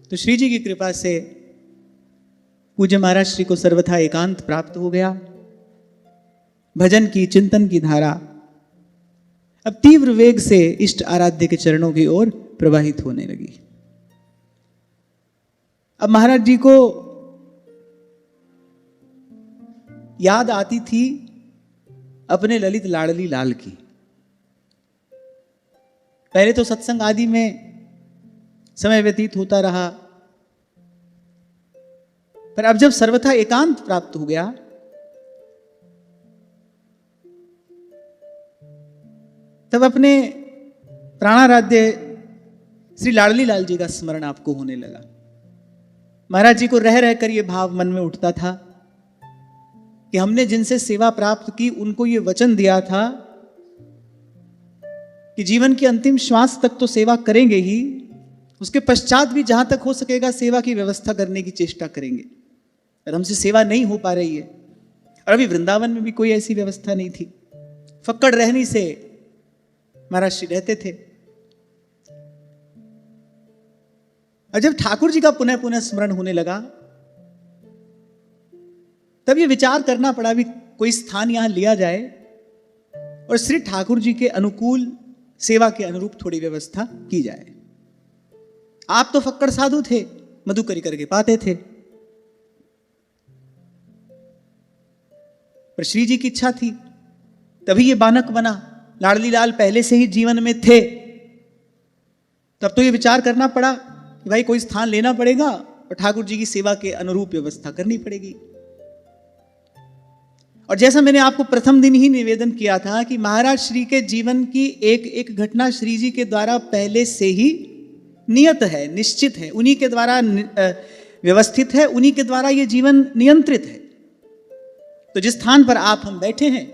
तो श्री जी की कृपा से पूज्य महाराज श्री को सर्वथा एकांत प्राप्त हो गया। भजन की, चिंतन की धारा अब तीव्र वेग से इष्ट आराध्य के चरणों की ओर प्रवाहित होने लगी। अब महाराज जी को याद आती थी अपने ललित लाडली लाल की। पहले तो सत्संग आदि में समय व्यतीत होता रहा, पर अब जब सर्वथा एकांत प्राप्त हो गया तब अपने प्राणाराध्य श्री लाडली लाल जी का स्मरण आपको होने लगा। महाराज जी को रह रहकर यह भाव मन में उठता था कि हमने जिनसे सेवा प्राप्त की उनको ये वचन दिया था कि जीवन की अंतिम श्वास तक तो सेवा करेंगे ही, उसके पश्चात भी जहां तक हो सकेगा सेवा की व्यवस्था करने की चेष्टा करेंगे। और हमसे सेवा नहीं हो पा रही है, और अभी वृंदावन में भी कोई ऐसी व्यवस्था नहीं थी, फक्कड़ रहनी से महाराज श्री रहते थे। और जब ठाकुर जी का पुनः पुनः स्मरण होने लगा तब ये विचार करना पड़ा भी कोई स्थान यहां लिया जाए और श्री ठाकुर जी के अनुकूल सेवा के अनुरूप थोड़ी व्यवस्था की जाए। आप तो फक्कड़ साधु थे, मधुकरी करके पाते थे, पर श्री जी की इच्छा थी, तभी ये बानक बना। लाडली लाल पहले से ही जीवन में थे, तब तो ये विचार करना पड़ा कि भाई कोई स्थान लेना पड़ेगा और ठाकुर जी की सेवा के अनुरूप व्यवस्था करनी पड़ेगी। और जैसा मैंने आपको प्रथम दिन ही निवेदन किया था कि महाराज श्री के जीवन की एक एक घटना श्री जी के द्वारा पहले से ही नियत है, निश्चित है, उन्हीं के द्वारा व्यवस्थित है, उन्हीं के द्वारा ये जीवन नियंत्रित है। तो जिस स्थान पर आप हम बैठे हैं,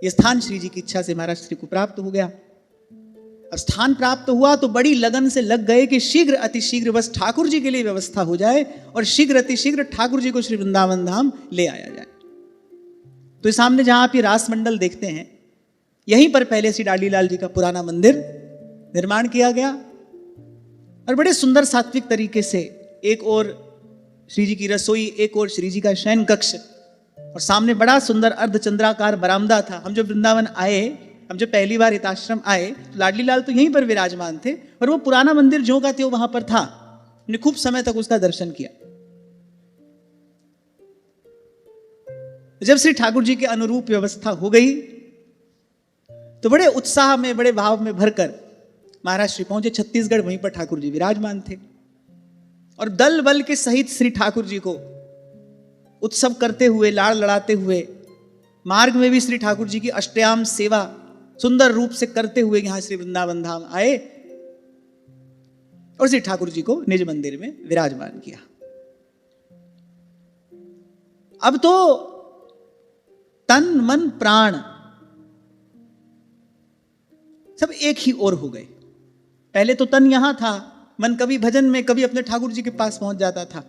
यह स्थान श्री जी की इच्छा से महाराज श्री को प्राप्त हो गया। अब स्थान प्राप्त हुआ तो बड़ी लगन से लग गए कि शीघ्र अतिशीघ्र बस ठाकुर जी के लिए व्यवस्था हो जाए और शीघ्र अतिशीघ्र ठाकुर जी को श्री वृंदावन धाम ले आया जाए। तो सामने जहां आप ये रास मंडल देखते हैं, यहीं पर पहले श्री लाडली लाल जी का पुराना मंदिर निर्माण किया गया और बड़े सुंदर सात्विक तरीके से एक और श्री जी की रसोई, एक और श्री जी का शयन कक्ष और सामने बड़ा सुंदर अर्धचंद्राकार बरामदा था। हम जब वृंदावन आए, हम जब पहली बार हिताश्रम आए, तो लाडली लाल तो यहीं पर विराजमान थे, पर वो पुराना मंदिर जो का त्यों वहां पर था। हमने खूब समय तक उसका दर्शन किया। जब श्री ठाकुर जी के अनुरूप व्यवस्था हो गई तो बड़े उत्साह में, बड़े भाव में भरकर महाराज श्री पहुंचे छत्तीसगढ़। वहीं पर ठाकुर जी विराजमान थे और दल बल के सहित श्री ठाकुर जी को उत्सव करते हुए, लाड़ लड़ाते हुए, मार्ग में भी श्री ठाकुर जी की अष्टयाम सेवा सुंदर रूप से करते हुए यहां श्री वृंदावन धाम आए और श्री ठाकुर जी को निज मंदिर में विराजमान किया। अब तो तन मन प्राण सब एक ही ओर हो गए। पहले तो तन यहां था, मन कभी भजन में, कभी अपने ठाकुर जी के पास पहुंच जाता था।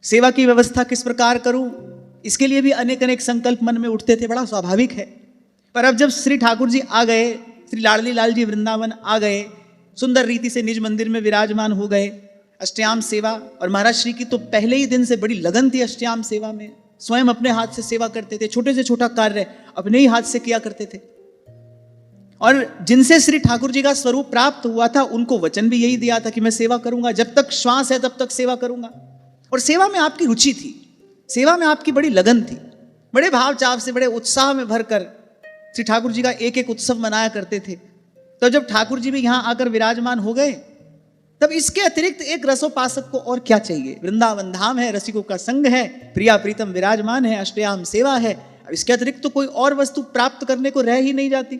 सेवा की व्यवस्था किस प्रकार करूं, इसके लिए भी अनेक अनेक संकल्प मन में उठते थे, बड़ा स्वाभाविक है। पर अब जब श्री ठाकुर जी आ गए, श्री लाडली लाल जी वृंदावन आ गए, सुंदर रीति से निज मंदिर में विराजमान हो गए, अष्टयाम सेवा, और महाराज श्री की तो पहले ही दिन से बड़ी लगन थी अष्टयाम सेवा में। स्वयं अपने हाथ से सेवा करते थे, छोटे से छोटा कार्य अपने ही हाथ से किया करते थे। और जिनसे श्री ठाकुर जी का स्वरूप प्राप्त हुआ था उनको वचन भी यही दिया था कि मैं सेवा करूंगा, जब तक श्वास है तब तक सेवा करूंगा। और सेवा में आपकी रुचि थी, सेवा में आपकी बड़ी लगन थी, बड़े भाव चाव से, बड़े उत्साह में भरकर श्री ठाकुर जी का एक एक उत्सव मनाया करते थे। तो जब ठाकुर जी भी यहां आकर विराजमान हो गए, तब इसके अतिरिक्त एक रसोपासक को और क्या चाहिए। वृंदावन धाम है, रसिकों का संग है, प्रिया प्रीतम विराजमान है, अष्टयाम सेवा है। अब इसके अतिरिक्त तो कोई और वस्तु प्राप्त करने को रह ही नहीं जाती।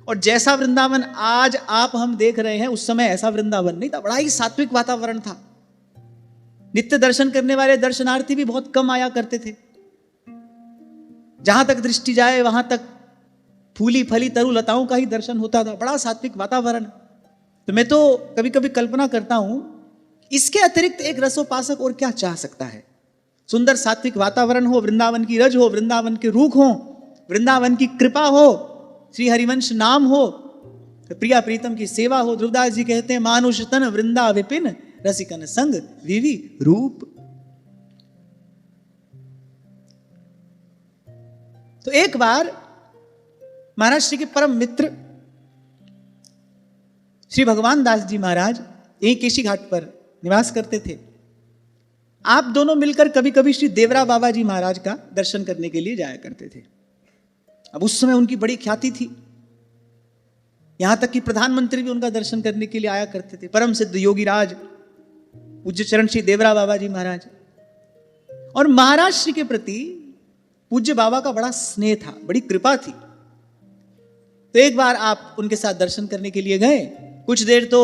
और जैसा वृंदावन आज आप हम देख रहे हैं, उस समय ऐसा वृंदावन नहीं था, बड़ा ही सात्विक वातावरण था। नित्य दर्शन करने वाले दर्शनार्थी भी बहुत कम आया करते थे। जहां तक दृष्टि जाए वहां तक फूली फली तरु लताओं का ही दर्शन होता था, बड़ा सात्विक वातावरण। तो मैं तो कभी कभी कल्पना करता हूं, इसके अतिरिक्त एक रसोपासक और क्या चाह सकता है। सुंदर सात्विक वातावरण हो, वृंदावन की रज हो, वृंदावन के रूख हो, वृंदावन की कृपा हो, श्री हरिवंश नाम हो, तो प्रिया प्रीतम की सेवा हो। ध्रुवदास जी कहते हैं मानुष तन वृंदा विपिन रसिकन संग विवि रूप। तो एक बार महाराज श्री के परम मित्र श्री भगवान दास जी महाराज यही केशी घाट पर निवास करते थे। आप दोनों मिलकर कभी कभी श्री देवरा बाबा जी महाराज का दर्शन करने के लिए जाया करते थे। अब उस समय उनकी बड़ी ख्याति थी, यहां तक कि प्रधानमंत्री भी उनका दर्शन करने के लिए आया करते थे। परम सिद्ध योगी राज पूज्य चरण श्री देवरा बाबा जी महाराज और महाराज श्री के प्रति पूज्य बाबा का बड़ा स्नेह था, बड़ी कृपा थी। तो एक बार आप उनके साथ दर्शन करने के लिए गए। कुछ देर तो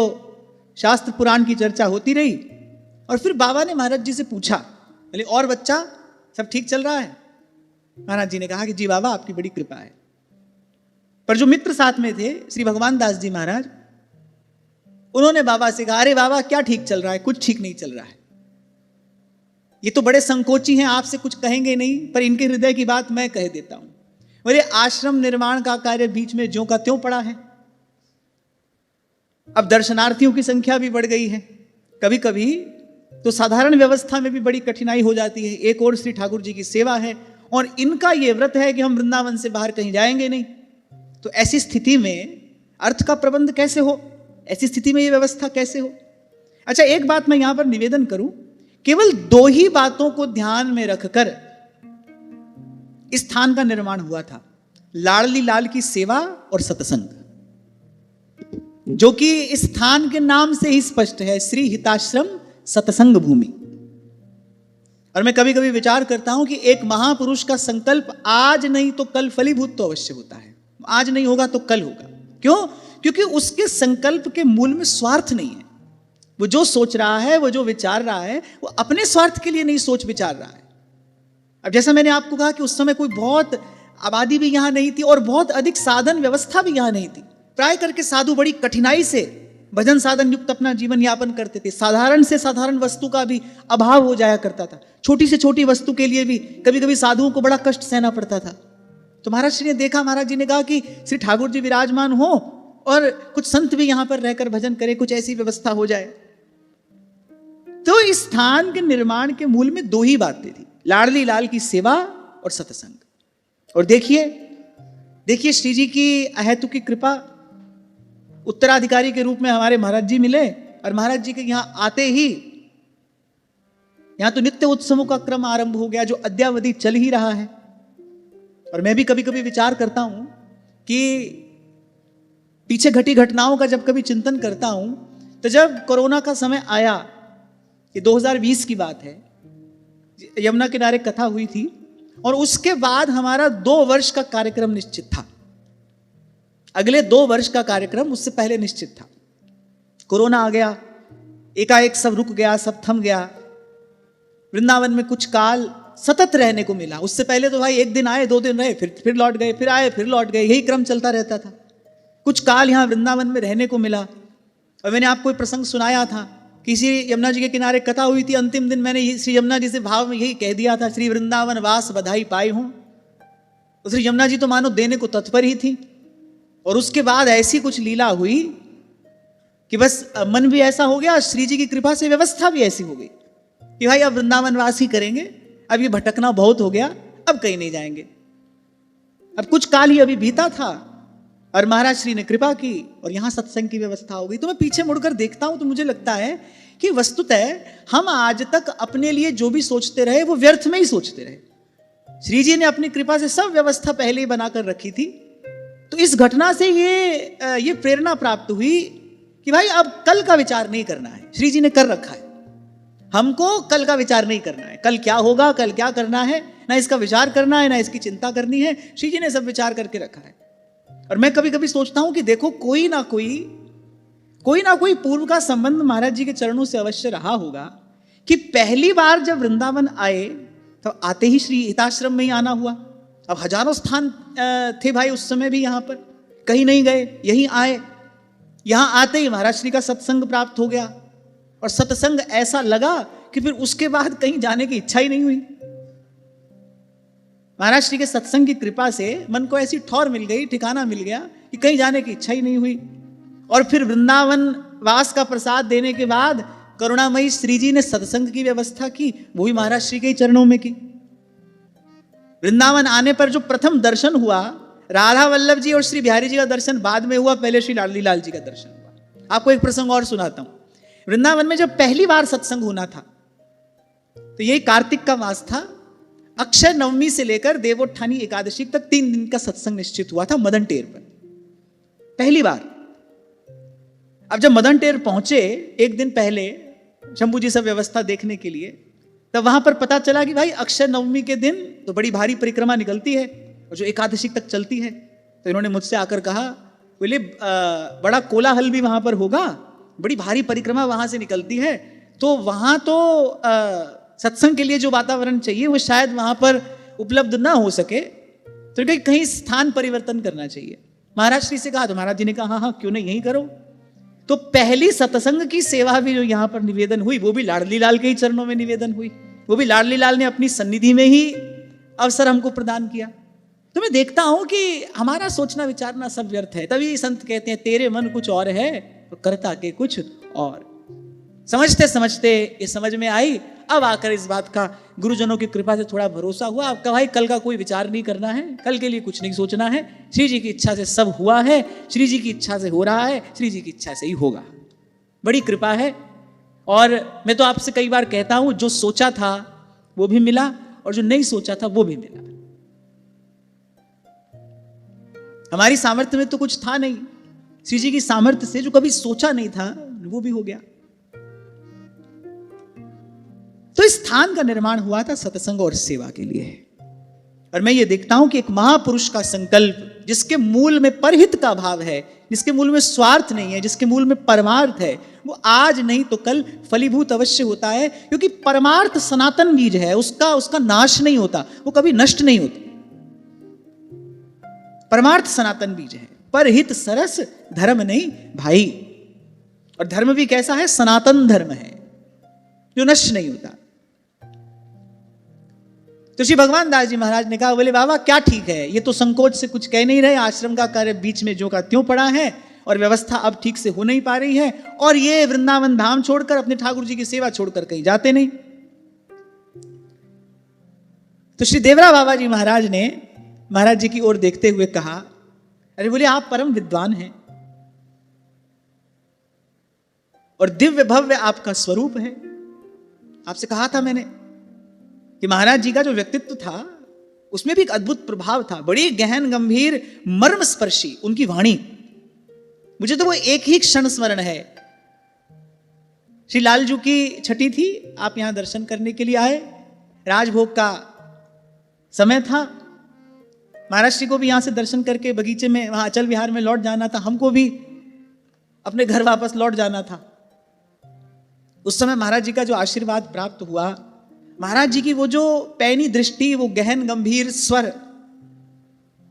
शास्त्र पुराण की चर्चा होती रही और फिर बाबा ने महाराज जी से पूछा, बोले और बच्चा सब ठीक चल रहा है? महाराज जी ने कहा कि जी बाबा आपकी बड़ी कृपा है। पर जो मित्र साथ में थे श्री भगवान दास जी महाराज, उन्होंने बाबा से कहा, अरे बाबा क्या ठीक चल रहा है, कुछ ठीक नहीं चल रहा है। ये तो बड़े संकोची हैं, आपसे कुछ कहेंगे नहीं, पर इनके हृदय की बात मैं कह देता हूं। बोले आश्रम निर्माण का कार्य बीच में ज्यों का त्यों पड़ा है। अब दर्शनार्थियों की संख्या भी बढ़ गई है, कभी कभी तो साधारण व्यवस्था में भी बड़ी कठिनाई हो जाती है। एक और श्री ठाकुर जी की सेवा है और इनका यह व्रत है कि हम वृंदावन से बाहर कहीं जाएंगे नहीं। तो ऐसी स्थिति में अर्थ का प्रबंध कैसे हो, ऐसी स्थिति में यह व्यवस्था कैसे हो। अच्छा एक बात मैं यहां पर निवेदन करूं, केवल दो ही बातों को ध्यान में रखकर इस स्थान का निर्माण हुआ था, लाडली लाल की सेवा और सत्संग, जो कि इस स्थान के नाम से ही स्पष्ट है, श्री हिताश्रम सत्संग भूमि। और मैं कभी कभी विचार करता हूं कि एक महापुरुष का संकल्प आज नहीं तो कल फलीभूत तो अवश्य होता है, आज नहीं होगा तो कल होगा। क्यों? क्योंकि उसके संकल्प के मूल में स्वार्थ नहीं है। वो जो सोच रहा है, वो जो विचार रहा है, वो अपने स्वार्थ के लिए नहीं सोच विचार रहा है। अब जैसा मैंने आपको कहा कि उस समय कोई बहुत आबादी भी यहां नहीं थी और बहुत अधिक साधन व्यवस्था भी यहां नहीं थी। प्राय करके साधु बड़ी कठिनाई से भजन साधन युक्त अपना जीवन यापन करते थे। साधारण से साधारण वस्तु का भी अभाव हो जाया करता था। छोटी से छोटी वस्तु के लिए भी कभी कभी साधुओं को बड़ा कष्ट सहना पड़ता था। तो महाराज श्री ने देखा, महाराज जी ने कहा कि श्री ठाकुर जी विराजमान हो और कुछ संत भी यहां पर रहकर भजन करें, कुछ ऐसी व्यवस्था हो जाए। तो इस स्थान के निर्माण के मूल में दो ही बातें थी, लाडली लाल की सेवा और सत्संग। और देखिए श्री जी की अहेतु की कृपा, उत्तराधिकारी के रूप में हमारे महाराज जी मिले और महाराज जी के यहां आते ही यहां तो नित्य उत्सवों का क्रम आरंभ हो गया, जो अद्यावधि चल ही रहा है। और मैं भी कभी कभी विचार करता हूं कि पीछे घटी घटनाओं का जब कभी चिंतन करता हूं, तो जब कोरोना का समय आया, ये 2020 की बात है, यमुना किनारे कथा हुई थी और उसके बाद हमारा 2 वर्ष का कार्यक्रम निश्चित था। अगले 2 वर्ष का कार्यक्रम उससे पहले निश्चित था। कोरोना आ गया, एकाएक सब रुक गया, सब थम गया। वृंदावन में कुछ काल सतत रहने को मिला। उससे पहले तो भाई एक दिन आए, 2 दिन रहे, फिर लौट गए, फिर आए, फिर लौट गए, यही क्रम चलता रहता था। कुछ काल यहाँ वृंदावन में रहने को मिला। और मैंने आपको एक प्रसंग सुनाया था, किसी यमुना जी के किनारे कथा हुई थी, अंतिम दिन मैंने श्री यमुना जी से भाव में यही कह दिया था, श्री वृंदावन वास बधाई पाई हूं। तो श्री यमुना जी तो मानो देने को तत्पर ही थी। और उसके बाद ऐसी कुछ लीला हुई कि बस मन भी ऐसा हो गया, श्री जी की कृपा से व्यवस्था भी ऐसी हो गई कि भाई अब वृंदावन वास ही करेंगे, अब ये भटकना बहुत हो गया, अब कहीं नहीं जाएंगे। अब कुछ काल ही अभी बीता था और महाराज श्री ने कृपा की और यहां सत्संग की व्यवस्था हो गई। तो मैं पीछे मुड़कर देखता हूं तो मुझे लगता है कि वस्तुतः हम आज तक अपने लिए जो भी सोचते रहे वो व्यर्थ में ही सोचते रहे। श्री जी ने अपनी कृपा से सब व्यवस्था पहले ही बनाकर रखी थी। तो इस घटना से ये प्रेरणा प्राप्त हुई कि भाई अब कल का विचार नहीं करना है, श्री जी ने कर रखा है। हमको कल का विचार नहीं करना है, कल क्या होगा, कल क्या करना है, ना इसका विचार करना है, ना इसकी चिंता करनी है। श्री जी ने सब विचार करके रखा है। और मैं कभी कभी सोचता हूं कि देखो कोई ना कोई पूर्व का संबंध महाराज जी के चरणों से अवश्य रहा होगा कि पहली बार जब वृंदावन आए तो आते ही श्री हिताश्रम में ही आना हुआ। अब हजारों स्थान थे भाई उस समय भी, यहां पर कहीं नहीं गए, यहीं आए। यहां आते ही महाराज श्री का सत्संग प्राप्त हो गया और सत्संग ऐसा लगा कि फिर उसके बाद कहीं जाने की इच्छा ही नहीं हुई। महाराज श्री के सत्संग की कृपा से मन को ऐसी ठौर मिल गई, ठिकाना मिल गया कि कहीं जाने की इच्छा ही नहीं हुई। और फिर वृंदावन वास का प्रसाद देने के बाद करुणामयी श्री जी ने सत्संग की व्यवस्था की, वो भी महाराज श्री के ही चरणों में की। वृंदावन आने पर जो प्रथम दर्शन हुआ, राधा वल्लभ जी और श्री बिहारी जी का दर्शन बाद में हुआ, पहले श्री लाडली लाल जी का दर्शन हुआ। आपको एक प्रसंग और सुनाता हूं। वृंदावन में जब पहली बार सत्संग होना था तो यही कार्तिक का मास था। अक्षय नवमी से लेकर देवोत्थानी एकादशी तक 3 दिन का सत्संग निश्चित हुआ था मदन टेर पर, पहली बार। अब जब मदन टेर पहुंचे एक दिन पहले शंभू जी सब व्यवस्था देखने के लिए, तब वहां पर पता चला कि भाई अक्षय नवमी के दिन तो बड़ी भारी परिक्रमा निकलती है और जो एकादशी तक चलती है। तो इन्होंने मुझसे आकर कहा, बोले बड़ा कोलाहल भी वहां पर होगा, बड़ी भारी परिक्रमा वहां से निकलती है, तो वहां तो सत्संग के लिए जो वातावरण चाहिए वो शायद वहां पर उपलब्ध ना हो सके, तो कहीं स्थान परिवर्तन करना चाहिए। महाराज श्री से कहा तो महाराज जी ने कहा हाँ हाँ क्यों नहीं, यही करो। तो पहली सत्संग की सेवा भी जो यहाँ पर निवेदन हुई वो भी लाडली लाल के ही चरणों में निवेदन हुई, वो भी लाडली लाल ने अपनी सन्निधि में ही अवसर हमको प्रदान किया। तो मैं देखता हूं कि हमारा सोचना विचारना सब व्यर्थ है। तभी संत कहते हैं तेरे मन कुछ और है और करता के कुछ और। समझते समझते ये समझ में आई, अब आकर इस बात का गुरुजनों की कृपा से थोड़ा भरोसा हुआ। आपका भाई कल का कोई विचार नहीं करना है, कल के लिए कुछ नहीं सोचना है। श्री जी की इच्छा से सब हुआ है, श्री जी की इच्छा से हो रहा है, श्री जी की इच्छा से ही होगा। बड़ी कृपा है। और मैं तो आपसे कई बार कहता हूं, जो सोचा था वो भी मिला और जो नहीं सोचा था वो भी मिला। हमारी सामर्थ्य में तो कुछ था नहीं, श्री जी की सामर्थ्य से जो कभी सोचा नहीं था वो भी हो गया। तो इस स्थान का निर्माण हुआ था सत्संग और सेवा के लिए। और मैं ये देखता हूं कि एक महापुरुष का संकल्प, जिसके मूल में परहित का भाव है, जिसके मूल में स्वार्थ नहीं है, जिसके मूल में परमार्थ है, वो आज नहीं तो कल फलीभूत अवश्य होता है। क्योंकि परमार्थ सनातन बीज है, उसका नाश नहीं होता, वो कभी नष्ट नहीं होता। परमार्थ सनातन बीज है, परहित सरस धर्म नहीं भाई। और धर्म भी कैसा है? सनातन धर्म है जो नष्ट नहीं होता। तो श्री भगवान दास जी महाराज ने कहा, बोले बाबा क्या ठीक है, ये तो संकोच से कुछ कह नहीं रहे, आश्रम का कार्य बीच में जो का त्यों पड़ा है और व्यवस्था अब ठीक से हो नहीं पा रही है, और ये वृंदावन धाम छोड़कर अपने ठाकुर जी की सेवा छोड़कर कहीं जाते नहीं। तो श्री देवरा बाबा जी महाराज ने महाराज जी की ओर देखते हुए कहा, अरे बोले आप परम विद्वान हैं और दिव्य भव्य आपका स्वरूप है। आपसे कहा था मैंने कि महाराज जी का जो व्यक्तित्व था उसमें भी एक अद्भुत प्रभाव था, बड़ी गहन गंभीर मर्म स्पर्शी उनकी वाणी। मुझे तो वो एक ही क्षण स्मरण है, श्री लालजू की छठी थी, आप यहां दर्शन करने के लिए आए, राजभोग का समय था, महाराज श्री को भी यहां से दर्शन करके बगीचे में वहां अचल विहार में लौट जाना था, हमको भी अपने घर वापस लौट जाना था। उस समय महाराज जी का जो आशीर्वाद प्राप्त हुआ, महाराज जी की वो जो पैनी दृष्टि, वो गहन गंभीर स्वर,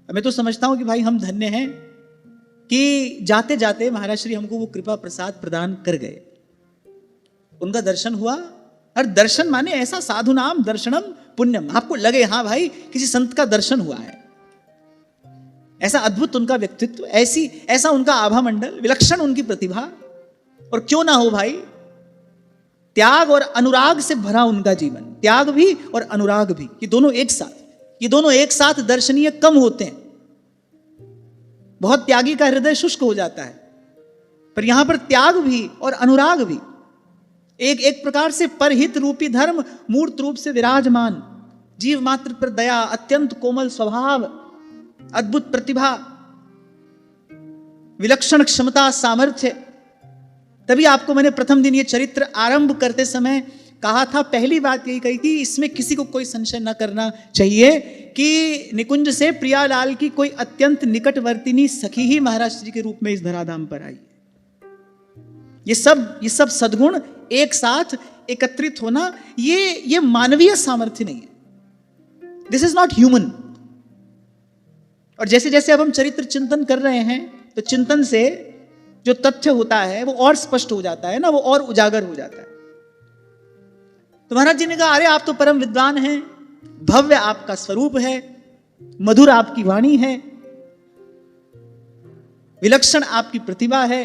मैं तो समझता हूं कि भाई हम धन्य हैं कि जाते जाते महाराज श्री हमको वो कृपा प्रसाद प्रदान कर गए। उनका दर्शन हुआ, और दर्शन माने ऐसा साधु नाम दर्शनम पुण्यम, आपको लगे हाँ भाई किसी संत का दर्शन हुआ है। ऐसा अद्भुत उनका व्यक्तित्व, ऐसा उनका आभा मंडल, विलक्षण उनकी प्रतिभा। और क्यों ना हो भाई, त्याग और अनुराग से भरा उनका जीवन, त्याग भी और अनुराग भी, ये दोनों एक साथ दर्शनीय कम होते हैं। बहुत त्यागी का हृदय शुष्क हो जाता है, पर यहां पर त्याग भी और अनुराग भी एक प्रकार से परहित रूपी धर्म मूर्त रूप से विराजमान, जीव मात्र पर दया, अत्यंत कोमल स्वभाव, अद्भुत प्रतिभा, विलक्षण क्षमता, सामर्थ्य। तभी आपको मैंने प्रथम दिन ये चरित्र आरंभ करते समय कहा था, पहली बात यही कही थी, इसमें किसी को कोई संशय न करना चाहिए कि निकुंज से प्रियालाल की कोई अत्यंत निकटवर्तिनी सखी ही महाराज जी के रूप में इस धराधाम पर आई। ये सब सद्गुण एक साथ एकत्रित होना, ये मानवीय सामर्थ्य नहीं है, दिस इज नॉट ह्यूमन। और जैसे जैसे अब हम चरित्र चिंतन कर रहे हैं, तो चिंतन से जो तथ्य होता है वो और स्पष्ट हो जाता है ना, वो और उजागर हो जाता है। तो महाराज जी ने कहा, अरे आप तो परम विद्वान हैं, भव्य आपका स्वरूप है, मधुर आपकी वाणी है, विलक्षण आपकी प्रतिभा है,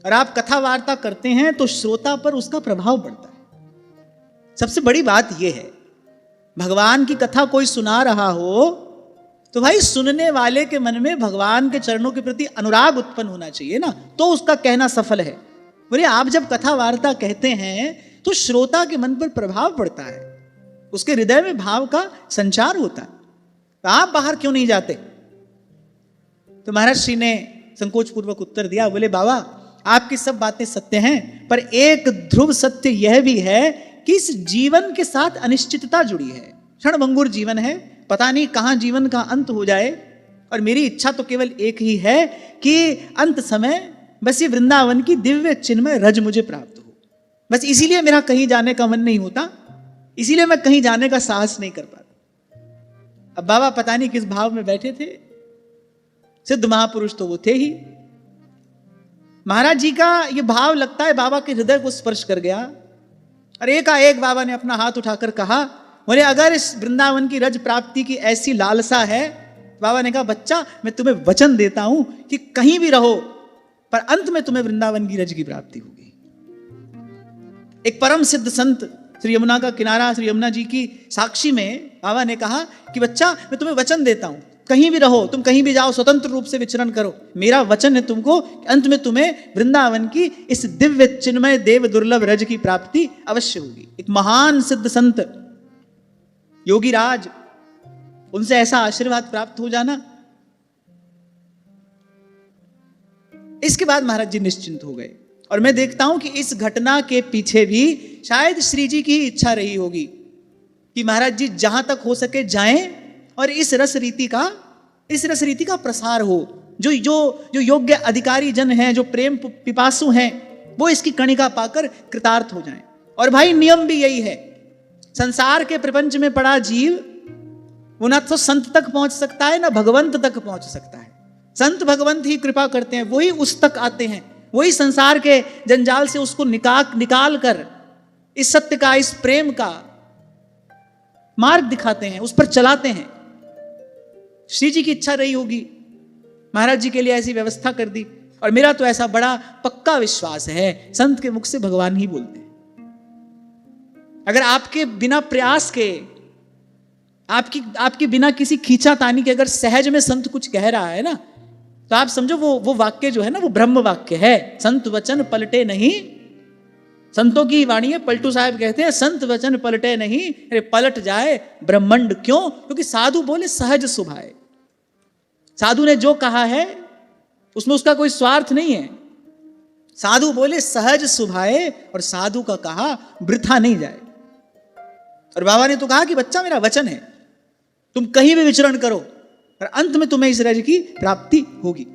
और आप कथा वार्ता करते हैं तो श्रोता पर उसका प्रभाव पड़ता है। सबसे बड़ी बात यह है, भगवान की कथा कोई सुना रहा हो तो भाई सुनने वाले के मन में भगवान के चरणों के प्रति अनुराग उत्पन्न होना चाहिए ना, तो उसका कहना सफल है। बोले आप जब कथा वार्ता कहते हैं तो श्रोता के मन पर प्रभाव पड़ता है, उसके हृदय में भाव का संचार होता है। तो आप बाहर क्यों नहीं जाते? तो महाराज श्री ने संकोच पूर्वक उत्तर दिया, बोले बाबा आपकी सब बातें सत्य हैं, पर एक ध्रुव सत्य यह भी है कि इस जीवन के साथ अनिश्चितता जुड़ी है। क्षणभंगुर जीवन है, पता नहीं कहां जीवन का अंत हो जाए, और मेरी इच्छा तो केवल एक ही है कि अंत समय बस ये वृंदावन की दिव्य चिन्मय रज मुझे प्राप्त हो। बस इसीलिए मेरा कहीं जाने का मन नहीं होता, इसीलिए मैं कहीं जाने का साहस नहीं कर पाता। अब बाबा पता नहीं किस भाव में बैठे थे, सिद्ध महापुरुष तो वो थे ही। महाराज जी का ये भाव लगता है बाबा के हृदय को स्पर्श कर गया, और एकाएक बाबा ने अपना हाथ उठाकर कहा, बोले अगर इस वृंदावन की रज प्राप्ति की ऐसी लालसा है, बाबा ने कहा बच्चा मैं तुम्हें वचन देता हूं कि कहीं भी रहो पर अंत में तुम्हें वृंदावन की रज की प्राप्ति होगी। एक परम सिद्ध संत श्री यमुना का किनारा, श्री यमुना जी की साक्षी में बाबा ने कहा कि बच्चा मैं तुम्हें वचन देता हूं, कहीं भी रहो, तुम कहीं भी जाओ, स्वतंत्र रूप से विचरण करो, मेरा वचन है तुमको, अंत में तुम्हें वृंदावन की इस दिव्य चिन्मय देव दुर्लभ रज की प्राप्ति अवश्य होगी। एक महान सिद्ध संत योगी राज, उनसे ऐसा आशीर्वाद प्राप्त हो जाना। इसके बाद महाराज जी निश्चिंत हो गए, और मैं देखता हूं कि इस घटना के पीछे भी शायद श्री जी की इच्छा रही होगी कि महाराज जी जहां तक हो सके जाएं और इस रस रीति का प्रसार हो। जो योग्य अधिकारी जन हैं, जो प्रेम पिपासु हैं, वो इसकी कणिका पाकर कृतार्थ हो जाएं। और भाई नियम भी यही है, संसार के प्रपंच में पड़ा जीव वो ना तो संत तक पहुंच सकता है ना भगवंत तक पहुंच सकता है। संत भगवंत ही कृपा करते हैं, वही उस तक आते हैं, वही संसार के जंजाल से उसको निकाल कर इस सत्य का, इस प्रेम का मार्ग दिखाते हैं, उस पर चलाते हैं। श्री जी की इच्छा रही होगी, महाराज जी के लिए ऐसी व्यवस्था कर दी। और मेरा तो ऐसा बड़ा पक्का विश्वास है, संत के मुख से भगवान ही बोलते हैं। अगर आपके बिना प्रयास के, आपकी बिना किसी खींचातानी के अगर सहज में संत कुछ कह रहा है ना, तो आप समझो वो वाक्य जो है ना वो ब्रह्म वाक्य है। संत वचन पलटे नहीं, संतों की वाणी है। पलटू साहब कहते हैं संत वचन पलटे नहीं, अरे पलट जाए ब्रह्मांड क्यों? क्योंकि साधु बोले सहज सुभाए। साधु ने जो कहा है उसमें उसका कोई स्वार्थ नहीं है। साधु बोले सहज सुभाए, और साधु का कहा वृथा नहीं जाए। और बाबा ने तो कहा कि बच्चा मेरा वचन है, तुम कहीं भी विचरण करो और अंत में तुम्हें इस रज की प्राप्ति होगी।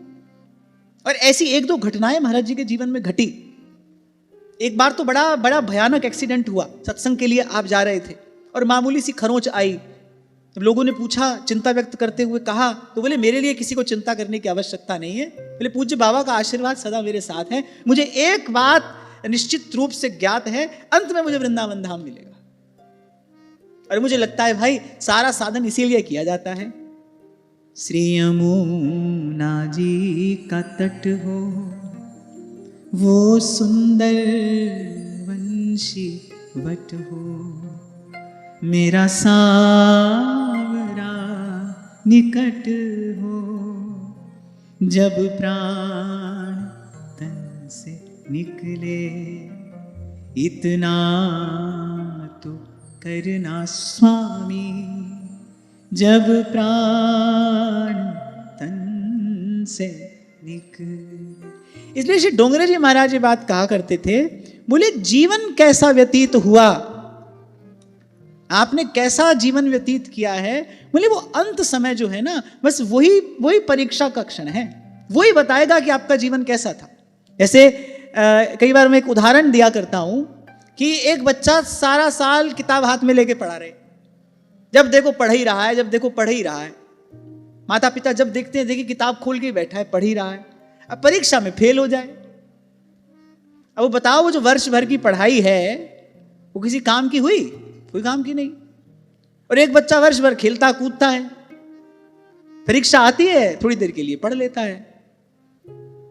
और ऐसी एक दो घटनाएं महाराज जी के जीवन में घटी। एक बार तो बड़ा भयानक एक्सीडेंट हुआ। सत्संग के लिए आप जा रहे थे और मामूली सी खरोंच आई। जब लोगों ने पूछा, चिंता व्यक्त करते हुए कहा, तो बोले मेरे लिए किसी को चिंता करने की आवश्यकता नहीं है। बोले पूज्य बाबा का आशीर्वाद सदा मेरे साथ है। मुझे एक बात निश्चित रूप से ज्ञात है, अंत में मुझे वृंदावन धाम मिलेगा। और मुझे लगता है भाई सारा साधन इसीलिए किया जाता है। श्री यमुना जी का तट हो, वो सुंदर वंशी वट हो, मेरा सावरा निकट हो, जब प्राण तन से निकले, इतना तो करना स्वामी, जब प्राण तन से निकले। इसलिए श्री डोंगरे जी महाराज ये बात कहा करते थे, बोले जीवन कैसा व्यतीत हुआ, आपने कैसा जीवन व्यतीत किया है, बोले वो अंत समय जो है ना, बस वही परीक्षा का क्षण है, वही बताएगा कि आपका जीवन कैसा था। जैसे कई बार मैं एक उदाहरण दिया करता हूं कि एक बच्चा सारा साल किताब हाथ में लेके पढ़ा रहे, जब देखो पढ़ ही रहा है, जब देखो पढ़ ही रहा है। माता पिता जब देखते हैं, देखिए किताब खोल के बैठा है, पढ़ ही रहा है, अब परीक्षा में फेल हो जाए। अब वो बताओ, वो जो वर्ष भर की पढ़ाई है वो किसी काम की हुई? कोई काम की नहीं। और एक बच्चा वर्ष भर खेलता कूदता है, परीक्षा आती है थोड़ी देर के लिए पढ़ लेता है,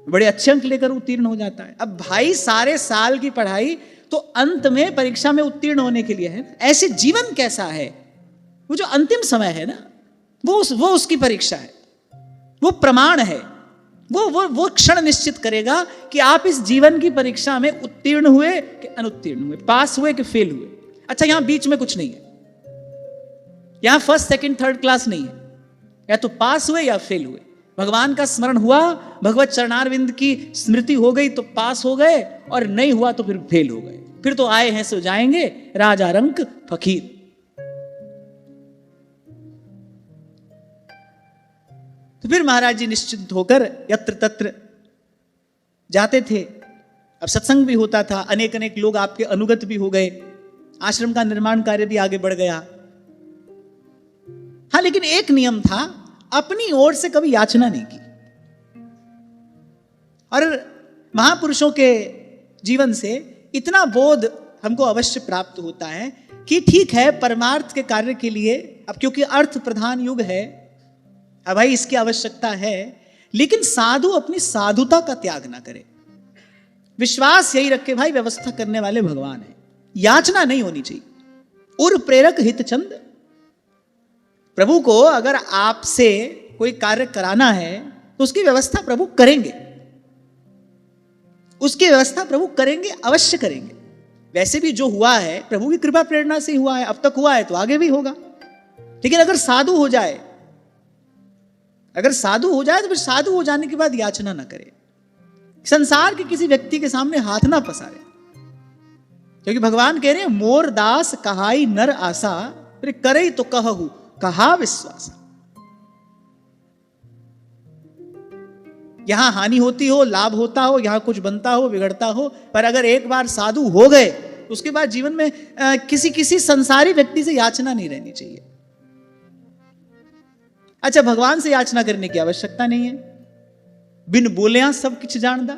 बड़े अच्छे अंक लेकर उत्तीर्ण हो जाता है। अब भाई सारे साल की पढ़ाई तो अंत में परीक्षा में उत्तीर्ण होने के लिए है। ऐसे जीवन कैसा है, वो जो अंतिम समय है ना, वो उसकी परीक्षा है, वो प्रमाण है, वो क्षण निश्चित करेगा कि आप इस जीवन की परीक्षा में उत्तीर्ण हुए कि अनुत्तीर्ण हुए, पास हुए कि फेल हुए। अच्छा, यहां बीच में कुछ नहीं है, यहां फर्स्ट सेकंड थर्ड क्लास नहीं है, या तो पास हुए या फेल हुए। भगवान का स्मरण हुआ, भगवत चरणारविंद की स्मृति हो गई तो पास हो गए, और नहीं हुआ तो फिर फेल हो गए। फिर तो आए हैं सो जाएंगे, राजा रंक फकीर। तो फिर महाराज जी निश्चिंत होकर यत्र तत्र जाते थे। अब सत्संग भी होता था, अनेक अनेक लोग आपके अनुगत भी हो गए, आश्रम का निर्माण कार्य भी आगे बढ़ गया। हाँ, लेकिन एक नियम था, अपनी ओर से कभी याचना नहीं की। और महापुरुषों के जीवन से इतना बोध हमको अवश्य प्राप्त होता है कि ठीक है, परमार्थ के कार्य के लिए, अब क्योंकि अर्थ प्रधान युग है, अब भाई इसकी आवश्यकता है, लेकिन साधु अपनी साधुता का त्याग ना करे। विश्वास यही रखे भाई, व्यवस्था करने वाले भगवान है, याचना नहीं होनी चाहिए। उर प्रेरक हित चंद, प्रभु को अगर आपसे कोई कार्य कराना है तो उसकी व्यवस्था प्रभु करेंगे, उसकी व्यवस्था प्रभु करेंगे, अवश्य करेंगे। वैसे भी जो हुआ है प्रभु की कृपा प्रेरणा से हुआ है, अब तक हुआ है तो आगे भी होगा। लेकिन अगर साधु हो जाए, अगर साधु हो जाए तो फिर साधु हो जाने के बाद याचना ना करे, संसार के किसी व्यक्ति के सामने हाथ ना पसारे, क्योंकि भगवान कह रहे हैं मोर दास कहाई नर आशा, फिर करे तो कहू कहा विश्वास। यहां हानि होती हो, लाभ होता हो, यहां कुछ बनता हो, बिगड़ता हो, पर अगर एक बार साधु हो गए उसके बाद जीवन में किसी संसारी व्यक्ति से याचना नहीं रहनी चाहिए। अच्छा, भगवान से याचना करने की आवश्यकता नहीं है, बिन बोलिया सब कुछ जानदा,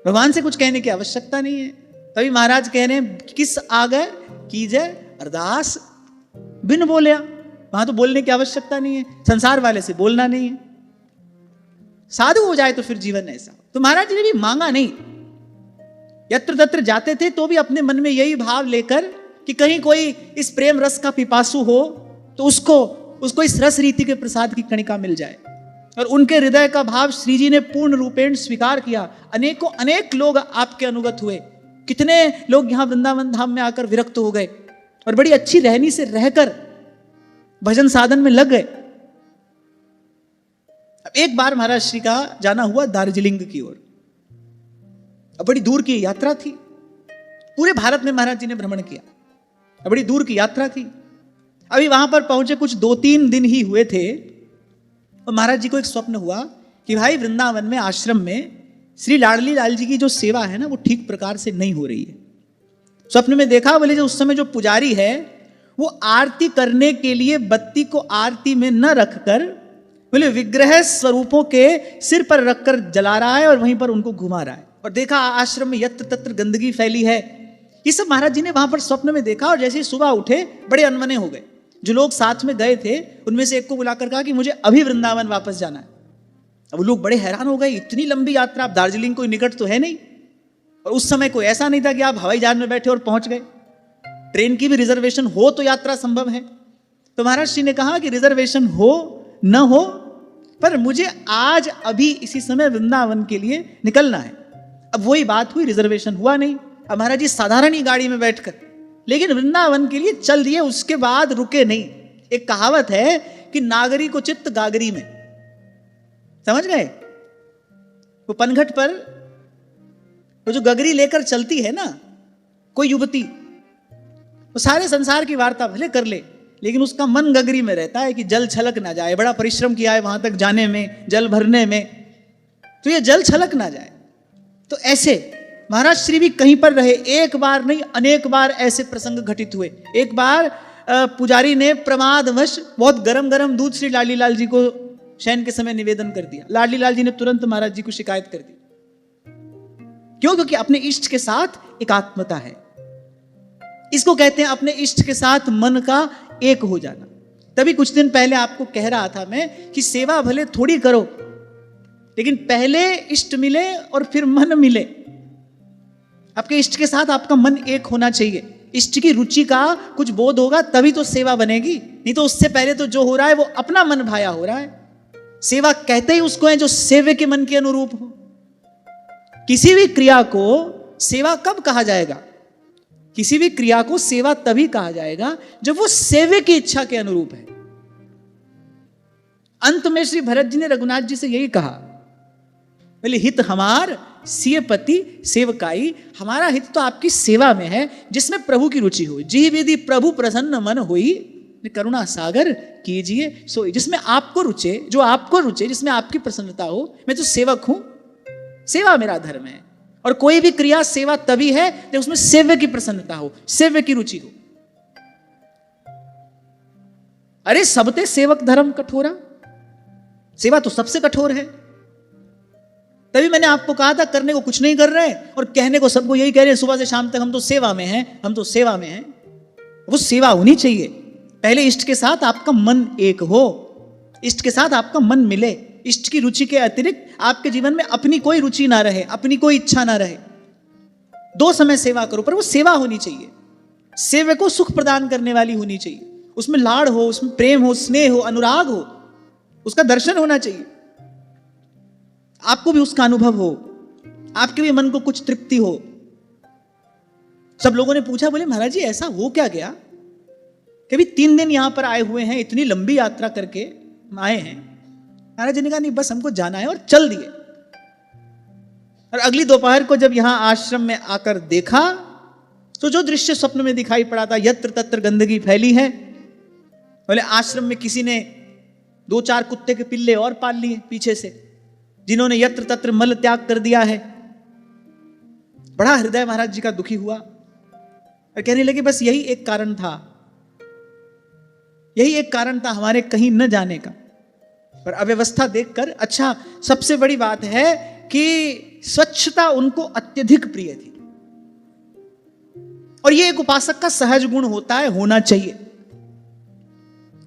भगवान से कुछ कहने की आवश्यकता नहीं है। तभी महाराज कह रहे हैं किस आगे कीजे अरदास बिन बोलिया, वहां तो बोलने की आवश्यकता नहीं है, संसार वाले से बोलना नहीं है। साधु हो जाए तो फिर जीवन ऐसा। तो महाराज जी ने भी मांगा नहीं, यत्र तत्र जाते थे तो भी अपने मन में यही भाव लेकर कि कहीं कोई इस प्रेम रस का पिपासु हो तो उसको इस रस रीति के प्रसाद की कणिका मिल जाए। और उनके हृदय का भाव श्री जी ने पूर्ण रूपेण स्वीकार किया। अनेकों अनेक लोग आपके अनुगत हुए, कितने लोग यहां वृंदावन धाम में आकर विरक्त हो गए और बड़ी अच्छी रहनी से रहकर भजन साधन में लग गए। अब एक बार महाराज श्री का जाना हुआ दार्जिलिंग की ओर, अब बड़ी दूर की यात्रा थी, पूरे भारत में महाराज जी ने भ्रमण किया, अब बड़ी दूर की यात्रा थी। अभी वहां पर पहुंचे कुछ 2-3 दिन ही हुए थे और महाराज जी को एक स्वप्न हुआ कि भाई वृंदावन में आश्रम में श्री लाडली लाल जी की जो सेवा है ना वो ठीक प्रकार से नहीं हो रही है। स्वप्न में देखा, बोले जो उस समय जो पुजारी है वो आरती करने के लिए बत्ती को आरती में न रखकर बोले विग्रह स्वरूपों के सिर पर रखकर जला रहा है और वहीं पर उनको घुमा रहा है। और देखा आश्रम में यत्र तत्र गंदगी फैली है। ये सब महाराज जी ने वहां पर स्वप्न में देखा और जैसे ही सुबह उठे बड़े अनमने हो गए। जो लोग साथ में गए थे उनमें से एक को बुलाकर कहा कि मुझे अभी वृंदावन वापस जाना है। अब लोग बड़े हैरान हो गए, इतनी लंबी यात्रा, अब दार्जिलिंग कोई निकट तो है नहीं, और उस समय कोई ऐसा नहीं था कि आप हवाई जहाज में बैठे और पहुंच गए, ट्रेन की भी रिजर्वेशन हो तो यात्रा संभव है। तो महाराज जी ने कहा कि रिजर्वेशन हो न हो पर मुझे आज अभी इसी समय वृंदावन के लिए निकलना है। अब वही बात हुई, रिजर्वेशन हुआ नहीं। अब महाराज जी साधारण ही गाड़ी में बैठकर लेकिन वृंदावन के लिए चल दिए, उसके बाद रुके नहीं। एक कहावत है कि नागरी को चित्त गागरी में, समझ गए? वो पनघट पर वो जो गगरी लेकर चलती है ना कोई युवती, वो सारे संसार की वार्ता भले कर ले लेकिन उसका मन गगरी में रहता है कि जल छलक ना जाए। बड़ा परिश्रम किया है वहां तक जाने में, जल भरने में, तो ये जल छलक ना जाए। तो ऐसे महाराज श्री भी कहीं पर रहे, एक बार नहीं अनेक बार ऐसे प्रसंग घटित हुए। एक बार पुजारी ने प्रमादवश बहुत गरम गरम दूध श्री लाडली लाल जी को शयन के समय निवेदन कर दिया। लाडली लाल जी ने तुरंत महाराज जी को शिकायत कर दी। क्यों? क्योंकि अपने इष्ट के साथ एकात्मता है। इसको कहते हैं अपने इष्ट के साथ मन का एक हो जाना। तभी कुछ दिन पहले आपको कह रहा था मैं कि सेवा भले थोड़ी करो लेकिन पहले इष्ट मिले और फिर मन मिले। आपके इष्ट के साथ आपका मन एक होना चाहिए, इष्ट की रुचि का कुछ बोध होगा तभी तो सेवा बनेगी, नहीं तो उससे पहले तो जो हो रहा है वो अपना मन भाया हो रहा है। सेवा कहते ही उसको है जो सेव्य के मन के अनुरूप हो। किसी भी क्रिया को सेवा कब कहा जाएगा? किसी भी क्रिया को सेवा तभी कहा जाएगा जब वो सेव्य की इच्छा के अनुरूप है। अंत में श्री भरत जी ने रघुनाथ जी से यही कहा, बोले हित हमार सिय पति सेवकाई, हमारा हित तो आपकी सेवा में है जिसमें प्रभु की रुचि हो। जी विधि प्रभु प्रसन्न मन होई, करुणा सागर कीजिए सोई। जिसमें आपको रुचे, जो आपको रुचे, जिसमें आपकी प्रसन्नता हो। मैं तो सेवक हूं, सेवा मेरा धर्म है। और कोई भी क्रिया सेवा तभी है जब उसमें सेव्य की प्रसन्नता हो, सेव्य की रुचि हो। अरे सबते सेवक धर्म कठोरा, सेवा तो सबसे कठोर है। तभी मैंने आपको कहा था करने को कुछ नहीं कर रहे और कहने को सबको यही कह रहे हैं सुबह से शाम तक हम तो सेवा में हैं, हम तो सेवा में हैं। वो सेवा होनी चाहिए। पहले इष्ट के साथ आपका मन एक हो, इष्ट के साथ आपका मन मिले, इष्ट की रुचि के अतिरिक्त आपके जीवन में अपनी कोई रुचि ना रहे, अपनी कोई इच्छा ना रहे। दो समय सेवा करो, पर वो सेवा होनी चाहिए, सेवा को सुख प्रदान करने वाली होनी चाहिए। उसमें लाड़ हो, उसमें प्रेम हो, स्नेह हो, अनुराग हो, उसका दर्शन होना चाहिए। आपको भी उसका अनुभव हो, आपके भी मन को कुछ तृप्ति हो। सब लोगों ने पूछा, बोले महाराज जी ऐसा हो क्या गया कि अभी 3 दिन यहां पर आए हुए हैं, इतनी लंबी यात्रा करके आए हैं। महाराज जी ने कहा नहीं बस हमको जाना है, और चल दिए। और अगली दोपहर को जब यहां आश्रम में आकर देखा तो जो दृश्य स्वप्न में दिखाई पड़ा था, यत्र तत्र गंदगी फैली है। बोले आश्रम में किसी ने 2-4 कुत्ते के पिल्ले और पाल लिए पीछे से, जिन्होंने यत्र तत्र मल त्याग कर दिया है। बड़ा हृदय महाराज जी का दुखी हुआ और कहने लगे बस यही एक कारण था, यही एक कारण था हमारे कहीं न जाने का। पर अव्यवस्था देखकर, अच्छा सबसे बड़ी बात है कि स्वच्छता उनको अत्यधिक प्रिय थी। और यह एक उपासक का सहज गुण होता है, होना चाहिए,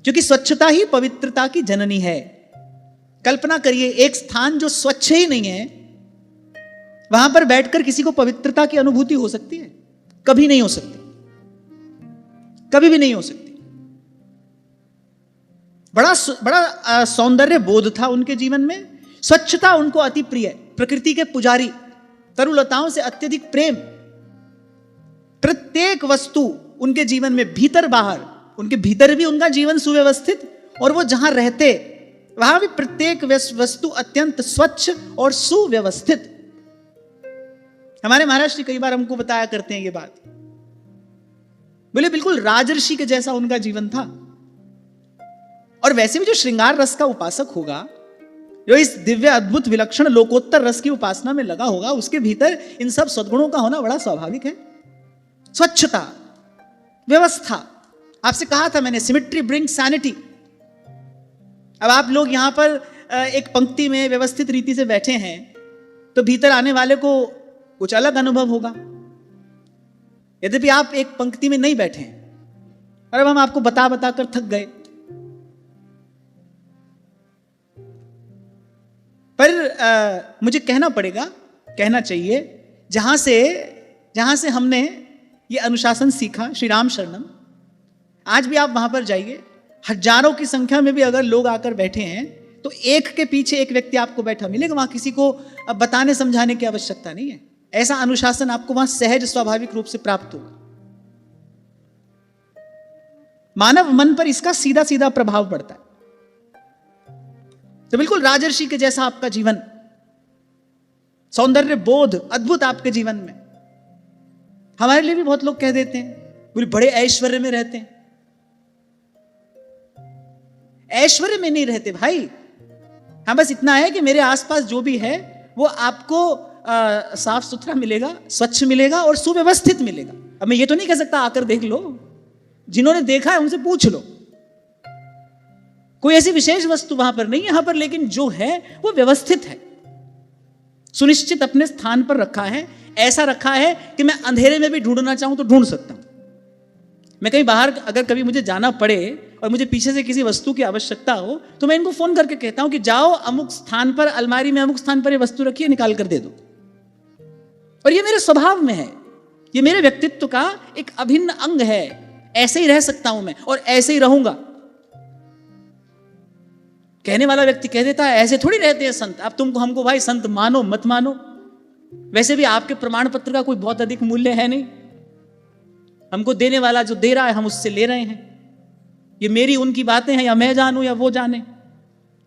क्योंकि स्वच्छता ही पवित्रता की जननी है। कल्पना करिए एक स्थान जो स्वच्छ ही नहीं है, वहां पर बैठकर किसी को पवित्रता की अनुभूति हो सकती है? कभी नहीं हो सकती, कभी भी नहीं हो सकती। बड़ा सौंदर्य बोध था उनके जीवन में, स्वच्छता उनको अति प्रिय, प्रकृति के पुजारी, तरुलताओं से अत्यधिक प्रेम। प्रत्येक वस्तु उनके जीवन में भीतर बाहर, उनके भीतर भी उनका जीवन सुव्यवस्थित, और वो जहां रहते वहां भी प्रत्येक वस्तु अत्यंत स्वच्छ और सुव्यवस्थित। हमारे महाराज जी कई बार हमको बताया करते हैं ये बात, बोले बिल्कुल राजर्षि के जैसा उनका जीवन था। और वैसे भी जो श्रृंगार रस का उपासक होगा, जो इस दिव्य अद्भुत विलक्षण लोकोत्तर रस की उपासना में लगा होगा, उसके भीतर इन सब सद्गुणों का होना बड़ा स्वाभाविक है। स्वच्छता, व्यवस्था, आपसे कहा था मैंने, सिमेट्री ब्रिंग सैनिटी। अब आप लोग यहां पर एक पंक्ति में व्यवस्थित रीति से बैठे हैं तो भीतर आने वाले को कुछ अलग अनुभव होगा। यद्यपि आप एक पंक्ति में नहीं बैठे हैं, और अब हम आपको बता बता कर थक गए। पर मुझे कहना पड़ेगा, कहना चाहिए, जहां से हमने ये अनुशासन सीखा, श्री राम शरणम, आज भी आप वहां पर जाइए, हजारों की संख्या में भी अगर लोग आकर बैठे हैं तो एक के पीछे एक व्यक्ति आपको बैठा मिलेगा। वहां किसी को बताने समझाने की आवश्यकता नहीं है। ऐसा अनुशासन आपको वहां सहज स्वाभाविक रूप से प्राप्त होगा। मानव मन पर इसका सीधा सीधा प्रभाव पड़ता है। तो बिल्कुल राजर्षि के जैसा आपका जीवन, सौंदर्य बोध अद्भुत आपके जीवन में। हमारे लिए भी बहुत लोग कह देते हैं बोले बड़े ऐश्वर्य में रहते हैं। ऐश्वर्य में नहीं रहते भाई, हाँ बस इतना है कि मेरे आसपास जो भी है वो आपको साफ सुथरा मिलेगा, स्वच्छ मिलेगा और सुव्यवस्थित मिलेगा। अब मैं ये तो नहीं कह सकता आकर देख लो, जिन्होंने देखा है उनसे पूछ लो। कोई ऐसी विशेष वस्तु वहां पर नहीं यहां पर, लेकिन जो है वो व्यवस्थित है, सुनिश्चित अपने स्थान पर रखा है। ऐसा रखा है कि मैं अंधेरे में भी ढूंढना चाहूं तो ढूंढ सकता हूं, मैं कहीं बाहर अगर कभी मुझे जाना पड़े और मुझे पीछे से किसी वस्तु की आवश्यकता हो तो मैं इनको फोन करके कहता हूं कि जाओ अमुक स्थान पर, अलमारी में अमुक स्थान पर ये वस्तु रखिए, निकाल कर दे दो। और ये मेरे स्वभाव में है, ये मेरे व्यक्तित्व का एक अभिन्न अंग है। ऐसे ही रह सकता हूं मैं और ऐसे ही रहूंगा। कहने वाला व्यक्ति कह देता है ऐसे थोड़ी रहते हैं संत, अब तुमको हमको भाई संत मानो मत मानो, वैसे भी आपके प्रमाण पत्र का कोई बहुत अधिक मूल्य है नहीं, हमको देने वाला जो दे रहा है हम उससे ले रहे हैं, ये मेरी उनकी बातें हैं या मैं जानूं या वो जाने,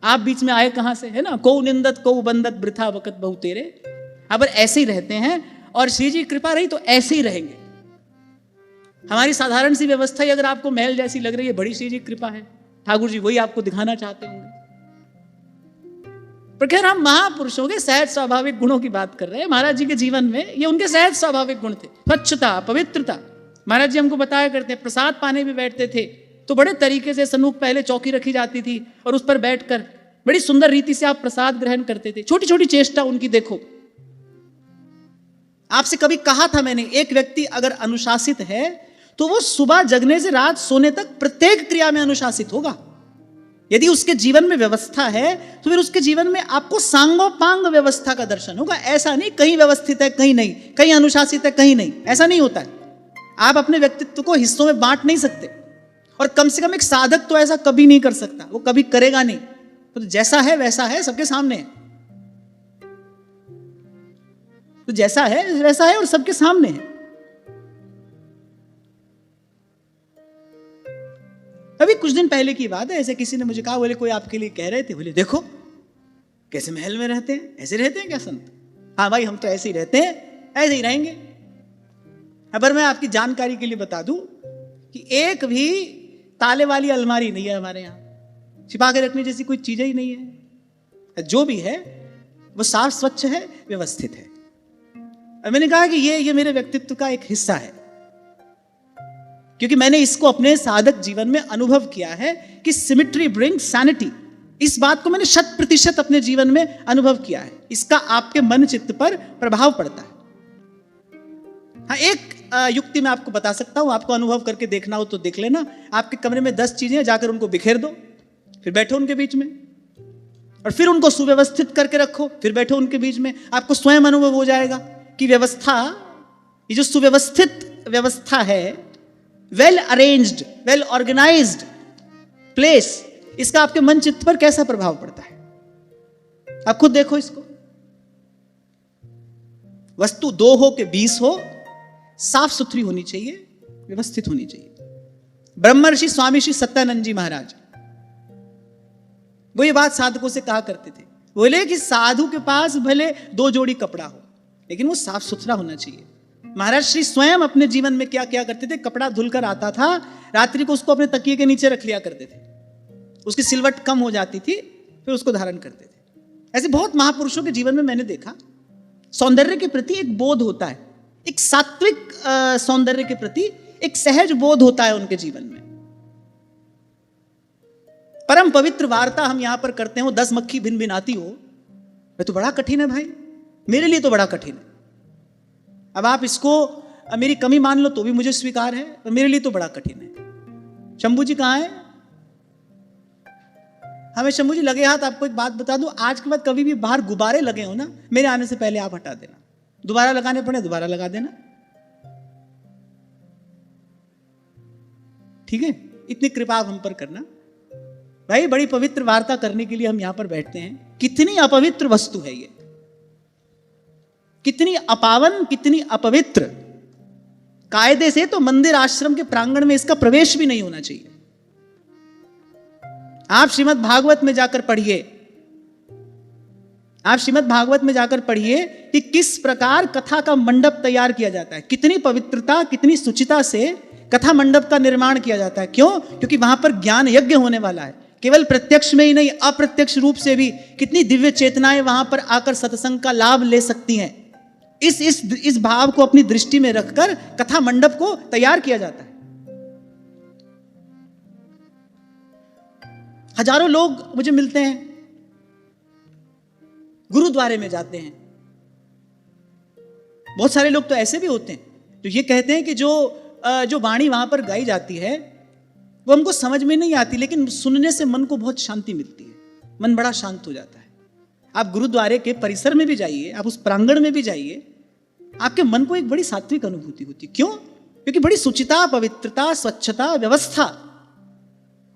आप बीच में आए कहां से, है ना। को निंदत को बंदत वृथा वकत बहु तेरे। अगर ऐसे ही रहते हैं और श्री जी कृपा रही तो ऐसे ही रहेंगे। हमारी साधारण सी व्यवस्था ही अगर आपको महल जैसी लग रही है, बड़ी श्री जी कृपा है, ठाकुर जी वही आपको दिखाना चाहते होंगे। पर खैर हम महापुरुषों के सहज स्वाभाविक गुणों की बात कर रहे हैं। महाराज जी के जीवन में ये उनके सहज स्वाभाविक गुण थे, स्वच्छता, पवित्रता। महाराज जी हमको बताया करते, प्रसाद पाने भी बैठते थे तो बड़े तरीके से सन्मुख पहले चौकी रखी जाती थी और उस पर बैठकर बड़ी सुंदर रीति से आप प्रसाद ग्रहण करते थे। छोटी छोटी चेष्टा उनकी देखो। आपसे कभी कहा था मैंने, एक व्यक्ति अगर अनुशासित है तो वो सुबह जगने से रात सोने तक प्रत्येक क्रिया में अनुशासित होगा। यदि उसके जीवन में व्यवस्था है तो फिर उसके जीवन में आपको सांगोपांग व्यवस्था का दर्शन होगा। ऐसा नहीं कहीं व्यवस्थित है कहीं नहीं, कहीं अनुशासित है कहीं नहीं, ऐसा नहीं होता है। आप अपने व्यक्तित्व को हिस्सों में बांट नहीं सकते, और कम से कम एक साधक तो ऐसा कभी नहीं कर सकता, वो कभी करेगा नहीं। तो जैसा है वैसा है, सबके सामने है। तो जैसा है वैसा है और सबके सामने है। अभी कुछ दिन पहले की बात है, ऐसे किसी ने मुझे कहा, बोले कोई आपके लिए कह रहे थे, बोले देखो कैसे महल में रहते हैं, ऐसे रहते हैं क्या संत? हाँ भाई हम तो ऐसे ही रहते हैं, ऐसे ही रहेंगे। अगर मैं आपकी जानकारी के लिए बता दूं कि एक भी ताले वाली अलमारी नहीं है हमारे यहां, छिपा के रखने जैसी कोई चीज ही नहीं है। जो भी है वो साफ स्वच्छ है, व्यवस्थित है। और मैंने कहा कि ये मेरे व्यक्तित्व का एक हिस्सा है, क्योंकि मैंने इसको अपने साधक जीवन में अनुभव किया है कि सिमेट्री ब्रिंग सैनिटी। इस बात को मैंने 100% अपने जीवन में अनुभव किया है। इसका आपके मन चित्त पर प्रभाव पड़ता है। हाँ, एक युक्ति मैं आपको बता सकता हूं, आपको अनुभव करके देखना हो तो देख लेना। आपके कमरे में 10 चीजें, जाकर उनको बिखेर दो, फिर बैठो उनके बीच में, और फिर उनको सुव्यवस्थित करके रखो, फिर बैठो उनके बीच में। आपको स्वयं अनुभव हो जाएगा कि व्यवस्था, ये जो सुव्यवस्थित व्यवस्था है, well arranged, well organised place, इसका आपके मन चित्त पर कैसा प्रभाव पड़ता है। आप खुद देखो इसको। वस्तु 2 हो के 20 हो, साफ सुथरी होनी चाहिए, व्यवस्थित होनी चाहिए। ब्रह्मर्षि स्वामी श्री सत्यानंद जी महाराज वो ये बात साधकों से कहा करते थे। बोले कि साधु के पास भले 2 जोड़ी कपड़ा हो, लेकिन वो साफ सुथरा होना चाहिए। महाराज श्री स्वयं अपने जीवन में क्या क्या करते थे, कपड़ा धुलकर आता था, रात्रि को उसको अपने तकिए के नीचे रख लिया करते थे, उसकी सिलवट कम हो जाती थी, फिर उसको धारण करते थे। ऐसे बहुत महापुरुषों के जीवन में मैंने देखा, सौंदर्य के प्रति एक बोध होता है, एक सात्विक सौंदर्य के प्रति एक सहज बोध होता है उनके जीवन में। परम पवित्र वार्ता हम यहां पर करते हो, 10 मक्खी भिन भिन आती हो, ये तो बड़ा कठिन है भाई, मेरे लिए तो बड़ा कठिन है। अब आप इसको मेरी कमी मान लो तो भी मुझे स्वीकार है, पर मेरे लिए तो बड़ा कठिन है। शंभू जी कहां है? हमें शंभू जी लगे हाथ। आपको एक बात बता दूं, आज के बाद कभी भी बाहर गुब्बारे लगे हो ना, मेरे आने से पहले आप हटा देना, दोबारा लगाने पड़े दोबारा लगा देना, ठीक है? इतनी कृपा आप हम पर करना भाई। बड़ी पवित्र वार्ता करने के लिए हम यहां पर बैठते हैं। कितनी अपवित्र वस्तु है ये, कितनी अपावन, कितनी अपवित्र। कायदे से तो मंदिर आश्रम के प्रांगण में इसका प्रवेश भी नहीं होना चाहिए। आप श्रीमद् भागवत में जाकर पढ़िए, आप श्रीमद् भागवत में जाकर पढ़िए कि किस प्रकार कथा का मंडप तैयार किया जाता है, कितनी पवित्रता, कितनी सुचिता से कथा मंडप का निर्माण किया जाता है। क्यों? क्योंकि वहां पर ज्ञान यज्ञ होने वाला है। केवल प्रत्यक्ष में ही नहीं, अप्रत्यक्ष रूप से भी कितनी दिव्य चेतनाएं वहां पर आकर सत्संग का लाभ ले सकती हैं। इस भाव को अपनी दृष्टि में रखकर कथा मंडप को तैयार किया जाता है। हजारों लोग मुझे मिलते हैं, गुरुद्वारे में जाते हैं। बहुत सारे लोग तो ऐसे भी होते हैं जो ये कहते हैं कि जो जो वाणी वहां पर गाई जाती है वो हमको समझ में नहीं आती, लेकिन सुनने से मन को बहुत शांति मिलती है, मन बड़ा शांत हो जाता है। आप गुरुद्वारे के परिसर में भी जाइए, आप उस प्रांगण में भी जाइए, आपके मन को एक बड़ी सात्विक अनुभूति होती। क्यों? क्योंकि बड़ी सुचिता, पवित्रता, स्वच्छता, व्यवस्था,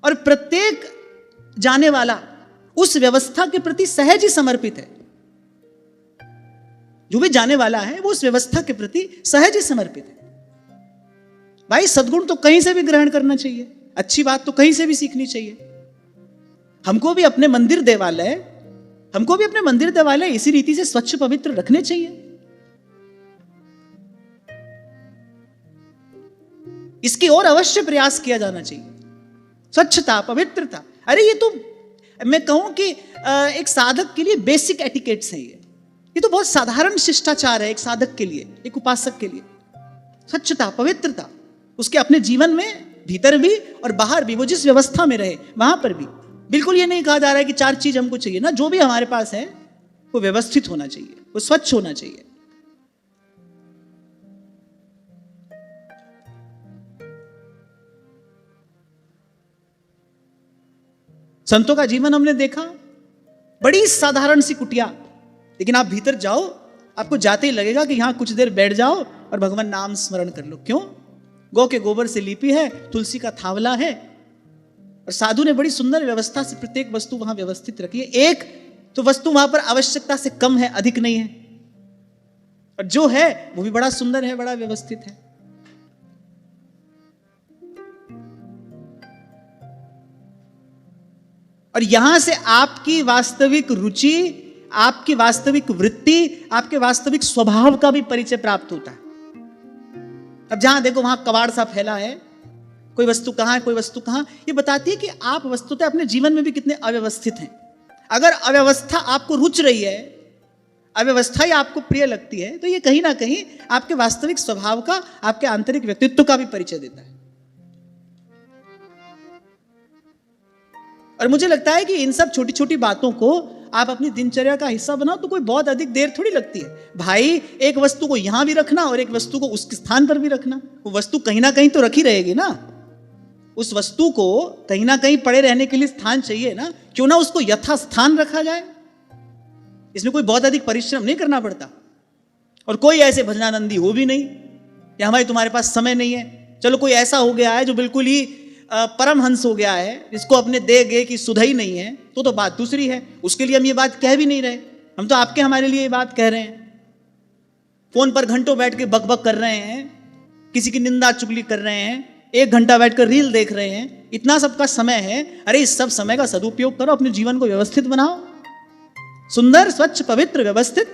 और प्रत्येक जाने वाला उस व्यवस्था के प्रति सहज ही समर्पित है। जो भी जाने वाला है वो उस व्यवस्था के प्रति सहज ही समर्पित है। भाई सद्गुण तो कहीं से भी ग्रहण करना चाहिए, अच्छी बात तो कहीं से भी सीखनी चाहिए। हमको भी अपने मंदिर देवालय इसी रीति से स्वच्छ पवित्र रखने चाहिए। इसकी ओर अवश्य प्रयास किया जाना चाहिए। स्वच्छता, पवित्रता, अरे ये तो मैं कहूं कि एक साधक के लिए बेसिक एटिकेट्स है। ये तो बहुत साधारण शिष्टाचार है एक साधक के लिए, एक उपासक के लिए। स्वच्छता, पवित्रता, उसके अपने जीवन में भीतर भी और बाहर भी, वो जिस व्यवस्था में रहे वहां पर भी। बिल्कुल ये नहीं कहा जा रहा है कि 4 चीज हमको चाहिए ना, जो भी हमारे पास है वो व्यवस्थित होना चाहिए, वो स्वच्छ होना चाहिए। संतों का जीवन हमने देखा, बड़ी साधारण सी कुटिया, लेकिन आप भीतर जाओ, आपको जाते ही लगेगा कि यहां कुछ देर बैठ जाओ और भगवान नाम स्मरण कर लो। क्यों? गौ के गोबर से लिपी है, तुलसी का थावला है, और साधु ने बड़ी सुंदर व्यवस्था से प्रत्येक वस्तु वहां व्यवस्थित रखी है। एक तो वस्तु वहां पर आवश्यकता से कम है, अधिक नहीं है, और जो है वो भी बड़ा सुंदर है, बड़ा व्यवस्थित है। और यहां से आपकी वास्तविक रुचि, आपकी वास्तविक वृत्ति, आपके वास्तविक स्वभाव का भी परिचय प्राप्त होता है। अब जहां देखो वहां कबाड़ सा फैला है, कोई वस्तु कहां है, कोई वस्तु कहां, ये बताती है कि आप वस्तुतः अपने जीवन में भी कितने अव्यवस्थित हैं। अगर अव्यवस्था आपको रुच रही है, अव्यवस्था ही आपको प्रिय लगती है, तो ये कहीं ना कहीं आपके वास्तविक स्वभाव का, आपके आंतरिक व्यक्तित्व का भी परिचय देता है। और मुझे लगता है कि इन सब छोटी छोटी बातों को आप अपनी दिनचर्या का हिस्सा बनाओ तो कोई बहुत अधिक देर थोड़ी लगती है। भाई एक वस्तु को यहां भी रखना और एक वस्तु को उसके स्थान पर भी रखना, वो वस्तु कहीं ना कहीं तो रखी रहेगी ना। उस वस्तु को कहीं ना कहीं पड़े रहने के लिए स्थान चाहिए ना, क्यों ना उसको यथास्थान रखा जाए। इसमें कोई बहुत अधिक परिश्रम नहीं करना पड़ता, और कोई ऐसे भजनानंदी हो भी नहीं या भाई तुम्हारे पास समय नहीं है। चलो कोई ऐसा हो गया है जो बिल्कुल ही परमहंस हो गया है, जिसको अपने दे गे की सुध ही नहीं है, तो बात दूसरी है। उसके लिए हम ये बात कह भी नहीं रहे, हम तो आपके हमारे लिए ये बात कह रहे हैं। फोन पर घंटों बैठ के बकबक कर रहे हैं, किसी की निंदा चुगली कर रहे हैं, 1 घंटा बैठकर रील देख रहे हैं, इतना सबका समय है। अरे इस सब समय का सदुपयोग करो, अपने जीवन को व्यवस्थित बनाओ, सुंदर, स्वच्छ, पवित्र, व्यवस्थित।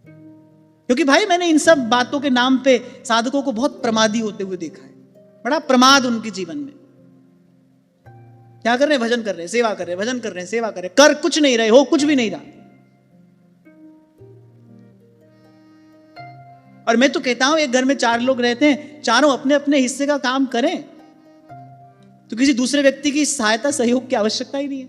क्योंकि भाई मैंने इन सब बातों के नाम पे साधकों को बहुत प्रमादी होते हुए देखा है, बड़ा प्रमाद उनके जीवन में। क्या कर रहे हैं? भजन कर रहे हैं, सेवा कर रहे हैं, भजन कर रहे हैं, सेवा कर रहे हैं, कर कुछ नहीं रहे हो, कुछ भी नहीं रहा। और मैं तो कहता हूं एक घर में 4 लोग रहते हैं, चारों अपने अपने हिस्से का काम करें तो किसी दूसरे व्यक्ति की सहायता, सहयोग की आवश्यकता ही नहीं है।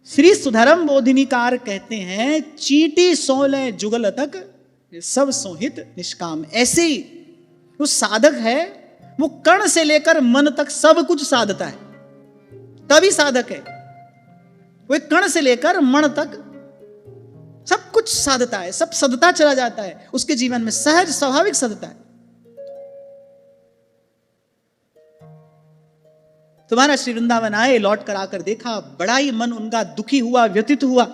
श्री सुधर्म बोधिनीकार कहते हैं, चीटी सोले जुगल तक सब सोहित निष्काम। ऐसे ही वो साधक है, वो कण से लेकर मन तक सब कुछ साधता है, तभी साधक है। वो कण से लेकर मन तक सब कुछ साधता है, सब सदता चला जाता है उसके जीवन में, सहज स्वाभाविक सदता है। तुम्हारा श्री वृंदावन आए, लौट कर आकर देखा, बड़ा ही मन उनका दुखी हुआ, व्यतीत हुआ।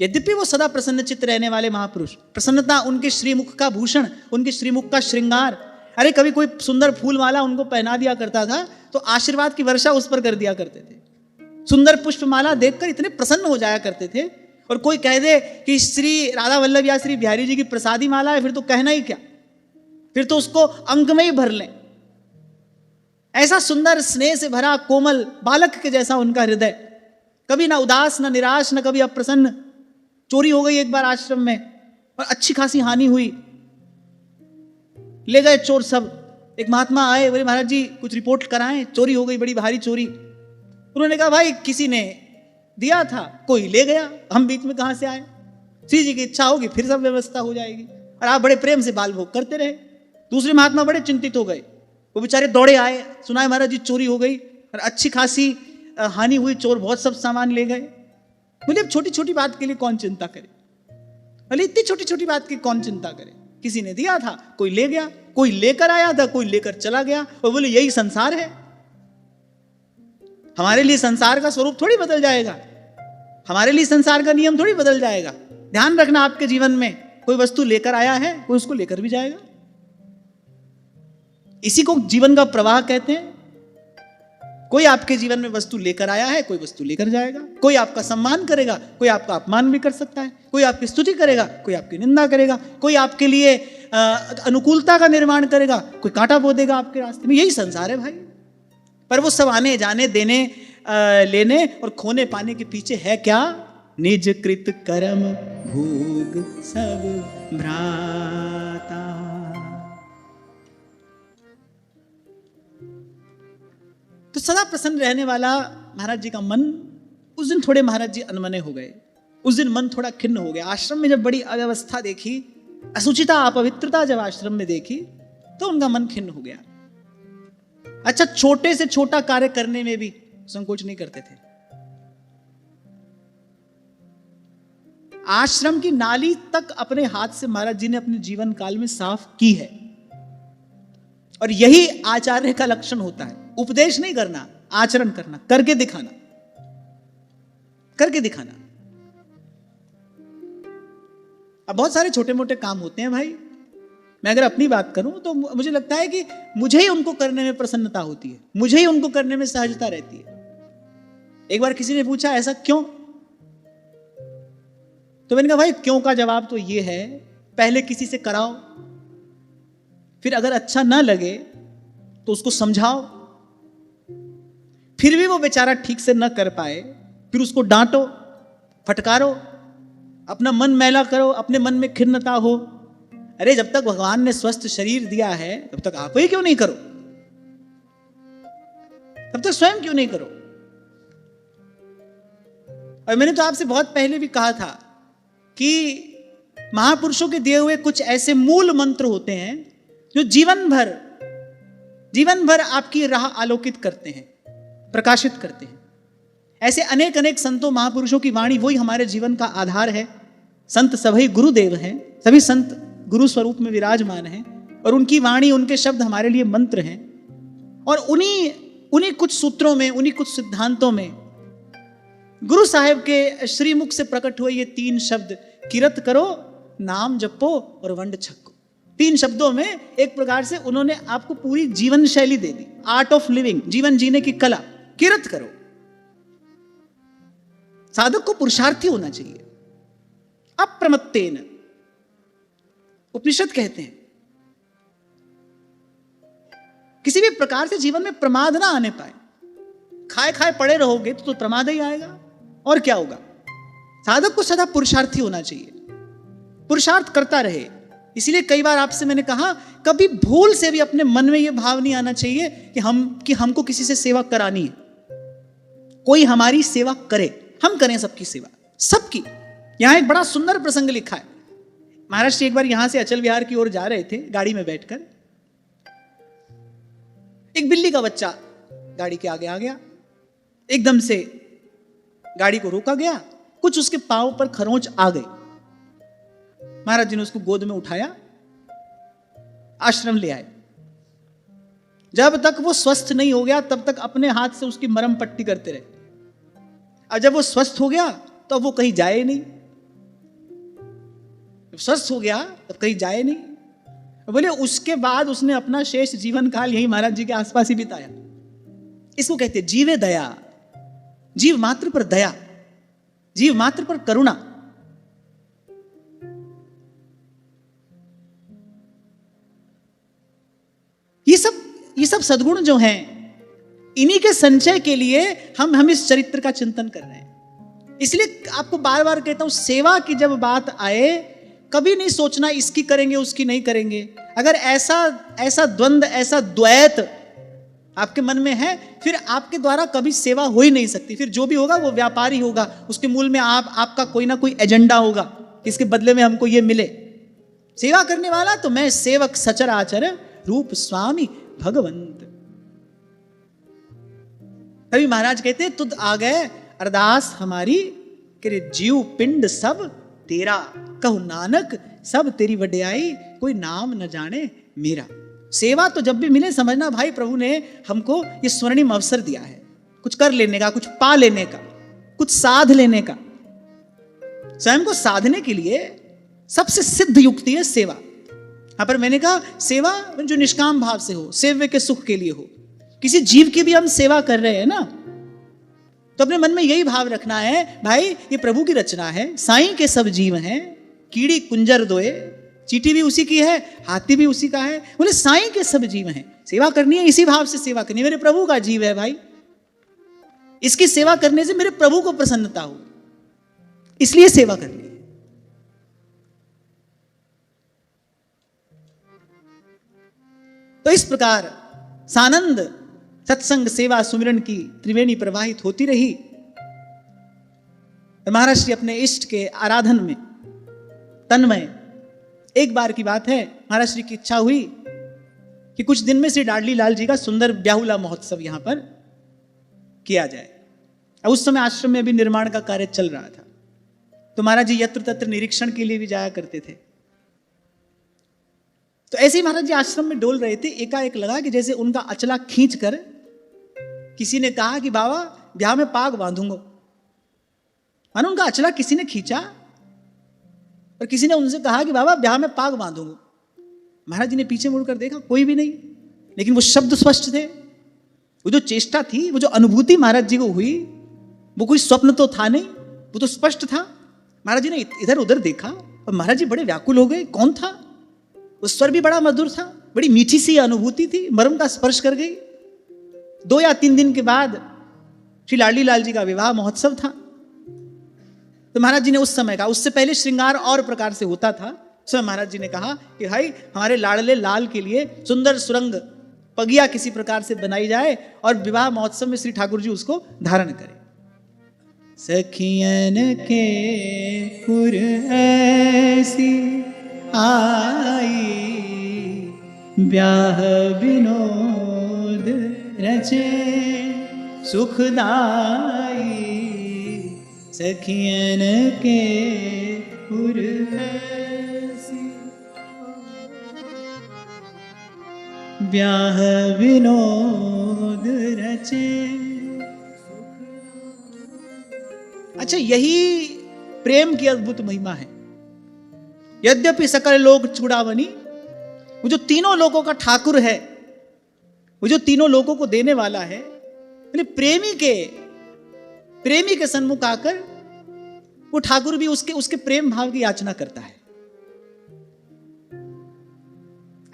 यद्यपि वो सदा प्रसन्न चित्त रहने वाले महापुरुष, प्रसन्नता उनके श्रीमुख का भूषण, उनके श्रीमुख का श्रृंगार। अरे कभी कोई सुंदर फूल माला उनको पहना दिया करता था तो आशीर्वाद की वर्षा उस पर कर दिया करते थे। सुंदर पुष्पमाला देखकर इतने प्रसन्न हो जाया करते थे। और कोई कह दे कि श्री राधा वल्लभ या श्री बिहारी जी की प्रसादी माला है, फिर तो कहना ही क्या, फिर तो उसको अंक में ही भर लें। ऐसा सुंदर, स्नेह से भरा, कोमल बालक के जैसा उनका हृदय, कभी ना उदास, ना निराश, ना कभी अप्रसन्न। चोरी हो गई एक बार आश्रम में और अच्छी खासी हानि हुई, ले गए चोर सब। एक महात्मा आए, बोले महाराज जी कुछ रिपोर्ट कराएं, चोरी हो गई, बड़ी भारी चोरी। उन्होंने कहा भाई किसी ने दिया था, कोई ले गया, हम बीच में कहां से आए, श्री जी की इच्छा होगी फिर सब व्यवस्था हो जाएगी। और आप बड़े प्रेम से बाल भोग करते रहे। दूसरे महात्मा बड़े चिंतित हो गए, वो बेचारे दौड़े आए, सुना है महाराज जी चोरी हो गई और अच्छी खासी हानि हुई, चोर बहुत सब सामान ले गए। बोले अब छोटी छोटी बात के लिए कौन चिंता करे, बोले इतनी छोटी छोटी बात की कौन चिंता करे, किसी ने दिया था, कोई ले गया, कोई लेकर आया था, कोई लेकर चला गया। और बोले यही संसार है, हमारे लिए संसार का स्वरूप थोड़ी बदल जाएगा, हमारे लिए संसार का नियम थोड़ी बदल जाएगा। ध्यान रखना आपके जीवन में कोई वस्तु लेकर आया है, कोई उसको लेकर भी जाएगा। इसी को जीवन का प्रवाह कहते हैं। कोई आपके जीवन में वस्तु लेकर आया है, कोई वस्तु लेकर जाएगा। कोई आपका सम्मान करेगा, कोई आपका अपमान भी कर सकता है। कोई आपकी स्तुति करेगा, कोई आपकी निंदा करेगा। कोई आपके लिए अनुकूलता का निर्माण करेगा, कोई कांटा बो देगा आपके रास्ते में। यही संसार है भाई। पर वो सब आने जाने देने लेने और खोने पाने के पीछे है क्या? निज कृत कर्म भोग सब भ्राता। तो सदा प्रसन्न रहने वाला महाराज जी का मन, उस दिन थोड़े महाराज जी अनमने हो गए। उस दिन मन थोड़ा खिन्न हो गया। आश्रम में जब बड़ी अव्यवस्था देखी, असुचिता अपवित्रता जब आश्रम में देखी, तो उनका मन खिन्न हो गया। अच्छा, छोटे से छोटा कार्य करने में भी संकोच नहीं करते थे। आश्रम की नाली तक अपने हाथ से महाराज जी ने अपने जीवन काल में साफ की है। और यही आचार्य का लक्षण होता है। उपदेश नहीं करना, आचरण करना, करके दिखाना, करके दिखाना। अब बहुत सारे छोटे मोटे काम होते हैं भाई। मैं अगर अपनी बात करूं तो मुझे लगता है कि मुझे ही उनको करने में प्रसन्नता होती है, मुझे ही उनको करने में सहजता रहती है। एक बार किसी ने पूछा ऐसा क्यों, तो मैंने कहा भाई क्यों का जवाब तो ये है, पहले किसी से कराओ, फिर अगर अच्छा ना लगे तो उसको समझाओ, फिर भी वो बेचारा ठीक से ना कर पाए, फिर उसको डांटो, फटकारो, अपना मन मैला करो, अपने मन में खिन्नता हो। अरे जब तक भगवान ने स्वस्थ शरीर दिया है तब तक आप ही क्यों नहीं करो, तब तक स्वयं क्यों नहीं करो। और मैंने तो आपसे बहुत पहले भी कहा था कि महापुरुषों के दिए हुए कुछ ऐसे मूल मंत्र होते हैं जो जीवन भर आपकी राह आलोकित करते हैं, प्रकाशित करते हैं। ऐसे अनेक अनेक संतों महापुरुषों की वाणी वही हमारे जीवन का आधार है। संत सभी गुरुदेव हैं, सभी संत गुरु स्वरूप में विराजमान हैं, और उनकी वाणी, उनके शब्द हमारे लिए मंत्र हैं। और उन्हीं कुछ सूत्रों में, उन्हीं कुछ सिद्धांतों में गुरु साहेब के श्रीमुख से प्रकट हुए ये 3 शब्द, किरत करो, नाम जपो और वंड छक्को। 3 शब्दों में एक प्रकार से उन्होंने आपको पूरी जीवन शैली दे दी, आर्ट ऑफ लिविंग, जीवन जीने की कला। किरत करो, साधक को पुरुषार्थी होना चाहिए। अप्रमत्तेन, उपनिषद कहते हैं, किसी भी प्रकार से जीवन में प्रमाद ना आने पाए। खाए खाए पड़े रहोगे तो प्रमाद ही आएगा, और क्या होगा। साधक को सदा पुरुषार्थी होना चाहिए, पुरुषार्थ करता रहे। इसलिए कई बार आपसे मैंने कहा, कभी भूल से भी अपने मन में यह भाव नहीं आना चाहिए कि हमको किसी से सेवा करानी है, कोई हमारी सेवा करे, हम करें सबकी सेवा, सबकी। यहां एक बड़ा सुंदर प्रसंग लिखा है। महाराज जी एक बार यहां से अचल विहार की ओर जा रहे थे गाड़ी में बैठकर, एक बिल्ली का बच्चा गाड़ी के आगे आ गया। एकदम से गाड़ी को रोका गया, कुछ उसके पांव पर खरोंच आ गए। महाराज जी ने उसको गोद में उठाया, आश्रम ले आए। जब तक वो स्वस्थ नहीं हो गया तब तक अपने हाथ से उसकी मरहम पट्टी करते रहे। और जब वो स्वस्थ हो गया तो वो कहीं जाए नहीं, जब स्वस्थ हो गया तब कहीं जाए नहीं। बोले उसके बाद उसने अपना शेष जीवन काल यही महाराज जी के आसपास ही बिताया। इसको कहते जीवे दया, जीव मात्र पर दया, जीव मात्र पर करुणा। ये सब सद्गुण जो हैं, इन्हीं के संचय के लिए हम इस चरित्र का चिंतन कर रहे हैं। इसलिए आपको बार बार कहता हूं, सेवा की जब बात आए कभी नहीं सोचना इसकी करेंगे उसकी नहीं करेंगे। अगर ऐसा द्वंद्व, ऐसा द्वैत आपके मन में है, फिर आपके द्वारा कभी सेवा हो ही नहीं सकती। फिर जो भी होगा वो व्यापारी होगा, उसके मूल में आपका कोई ना कोई एजेंडा होगा, इसके बदले में हमको ये मिले। सेवा करने वाला तो मैं सेवक सचराचर रूप स्वामी भगवंत। कभी महाराज कहते तुद आ गए अरदास हमारी, कि जीव पिंड सब तेरा, कहु नानक सब तेरी वड्याई, कोई नाम न जाने मेरा। सेवा तो जब भी मिले समझना भाई प्रभु ने हमको ये स्वर्णिम अवसर दिया है, कुछ कर लेने का, कुछ पा लेने का, कुछ साध लेने का। स्वयं को साधने के लिए सबसे सिद्ध युक्ति है सेवा। यहां पर मैंने कहा सेवा जो निष्काम भाव से हो, सेव्य के सुख के लिए हो। किसी जीव की भी हम सेवा कर रहे हैं ना, तो अपने मन में यही भाव रखना है, भाई ये प्रभु की रचना है, साईं के सब जीव हैं, कीड़ी कुंजर दोए, चींटी भी उसी की है, हाथी भी उसी का है, बोले साईं के सब जीव हैं। सेवा करनी है, इसी भाव से सेवा करनी है, मेरे प्रभु का जीव है भाई, इसकी सेवा करने से मेरे प्रभु को प्रसन्नता हो, इसलिए सेवा करनी है। तो इस प्रकार सानंद सत्संग सेवा सुमिरन की त्रिवेणी प्रवाहित होती रही। महाराज श्री अपने इष्ट के आराधन में तन्मय। एक बार की बात है, महाराज श्री की इच्छा हुई कि कुछ दिन में श्री लाडली लाल जी का सुंदर ब्याहुला महोत्सव यहां पर किया जाए। अब उस समय आश्रम में भी निर्माण का कार्य चल रहा था, तो महाराज जी यत्र तत्र निरीक्षण के लिए भी जाया करते थे। तो ऐसे ही महाराज जी आश्रम में डोल रहे थे, एकाएक लगा कि जैसे उनका अचला खींच कर किसी ने कहा कि बाबा ब्याह में पाग बांधूंगा। मानो उनका अचला किसी ने खींचा और किसी ने उनसे कहा कि बाबा ब्याह में पाग बांधूंगा। महाराज जी ने पीछे मुड़कर देखा, कोई भी नहीं, लेकिन वो शब्द स्पष्ट थे, वो जो चेष्टा थी, वो जो अनुभूति महाराज जी को हुई, वो कोई स्वप्न तो था नहीं, वो तो स्पष्ट था। महाराज जी ने इधर उधर देखा और महाराज जी बड़े व्याकुल हो गए, कौन था? उस स्वर भी बड़ा मधुर था, बड़ी मीठी सी अनुभूति थी, मर्म का स्पर्श कर गई। 2 या 3 दिन के बाद श्री लाडली लाल जी का विवाह महोत्सव था। तो महाराज जी ने उस समय कहा, उससे पहले श्रृंगार और प्रकार से होता था, उस समय महाराज जी ने कहा कि भाई हमारे लाडले लाल के लिए सुंदर सुरंग पगिया किसी प्रकार से बनाई जाए और विवाह महोत्सव में श्री ठाकुर जी उसको धारण करें। सखियन के पुर ऐसी आई, ब्याह विनोद रचे सुखदाई, सखियन के पुर ऐसी, ब्याह विनोद रचे। अच्छा, यही प्रेम की अद्भुत महिमा है। यद्यपि सकल लोक चूड़ावनी, वो जो तीनों लोगों का ठाकुर है, वो जो तीनों लोगों को देने वाला है, प्रेमी के सन्मुख आकर वो ठाकुर भी उसके प्रेम भाव की याचना करता है।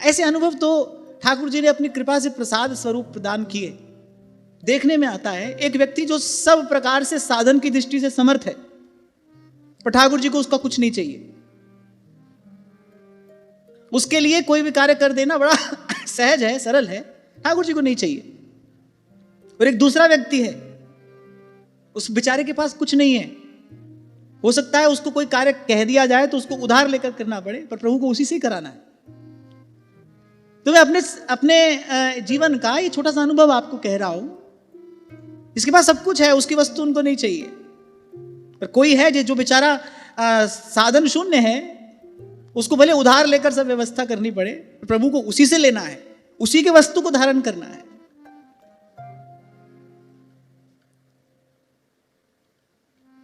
ऐसे अनुभव तो ठाकुर जी ने अपनी कृपा से प्रसाद स्वरूप प्रदान किए। देखने में आता है एक व्यक्ति जो सब प्रकार से साधन की दृष्टि से समर्थ है, पर ठाकुर जी को उसका कुछ नहीं चाहिए, उसके लिए कोई भी कार्य कर देना बड़ा सहज है, सरल है, ठाकुर जी को नहीं चाहिए। और एक दूसरा व्यक्ति है, उस बेचारे के पास कुछ नहीं है, हो सकता है उसको कोई कार्य कह दिया जाए तो उसको उधार लेकर करना पड़े, पर प्रभु को उसी से ही कराना है। तो मैं अपने जीवन का ये छोटा सा अनुभव आपको कह रहा हूं। जिसके पास सब कुछ है, उसकी वस्तु उनको नहीं चाहिए, पर कोई है जो बेचारा साधन शून्य है, उसको भले उधार लेकर सब व्यवस्था करनी पड़े, प्रभु को उसी से लेना है, उसी के वस्तु को धारण करना है।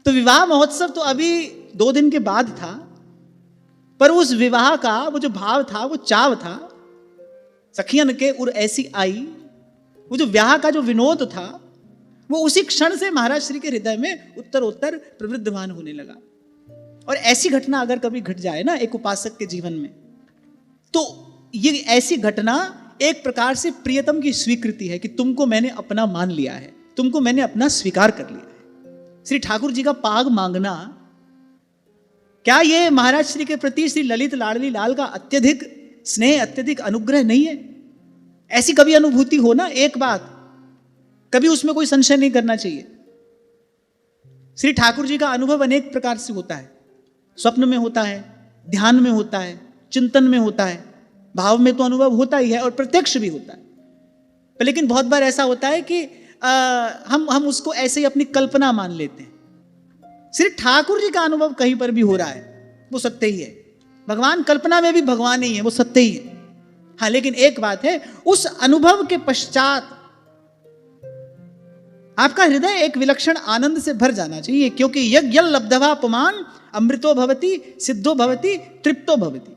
तो विवाह महोत्सव तो अभी 2 दिन के बाद था, पर उस विवाह का वो जो भाव था, वो चाव था, सखियन के उर ऐसी आई, वो जो ब्याह का जो विनोद था, वो उसी क्षण से महाराज श्री के हृदय में उत्तरोत्तर प्रवृद्धमान होने लगा। और ऐसी घटना अगर कभी घट जाए ना एक उपासक के जीवन में, तो ये ऐसी घटना एक प्रकार से प्रियतम की स्वीकृति है कि तुमको मैंने अपना मान लिया है, तुमको मैंने अपना स्वीकार कर लिया है। श्री ठाकुर जी का पाग मांगना, क्या ये महाराज श्री के प्रति श्री ललित लाडली लाल का अत्यधिक स्नेह, अत्यधिक अनुग्रह नहीं है? ऐसी कभी अनुभूति हो ना, एक बात, कभी उसमें कोई संशय नहीं करना चाहिए। श्री ठाकुर जी का अनुभव अनेक प्रकार से होता है, स्वप्न में होता है, ध्यान में होता है, चिंतन में होता है, भाव में तो अनुभव होता ही है और प्रत्यक्ष भी होता है। लेकिन बहुत बार ऐसा होता है कि हम उसको ऐसे ही अपनी कल्पना मान लेते हैं। सिर्फ ठाकुर जी का अनुभव कहीं पर भी हो रहा है, वो सत्य ही है। भगवान कल्पना में भी भगवान ही है, वो सत्य ही है। हाँ, लेकिन एक बात है, उस अनुभव के पश्चात आपका हृदय एक विलक्षण आनंद से भर जाना चाहिए, क्योंकि यज्ञ लब्धवा पुमान अमृतो भवति सिद्धो भवति तृप्तो भवति।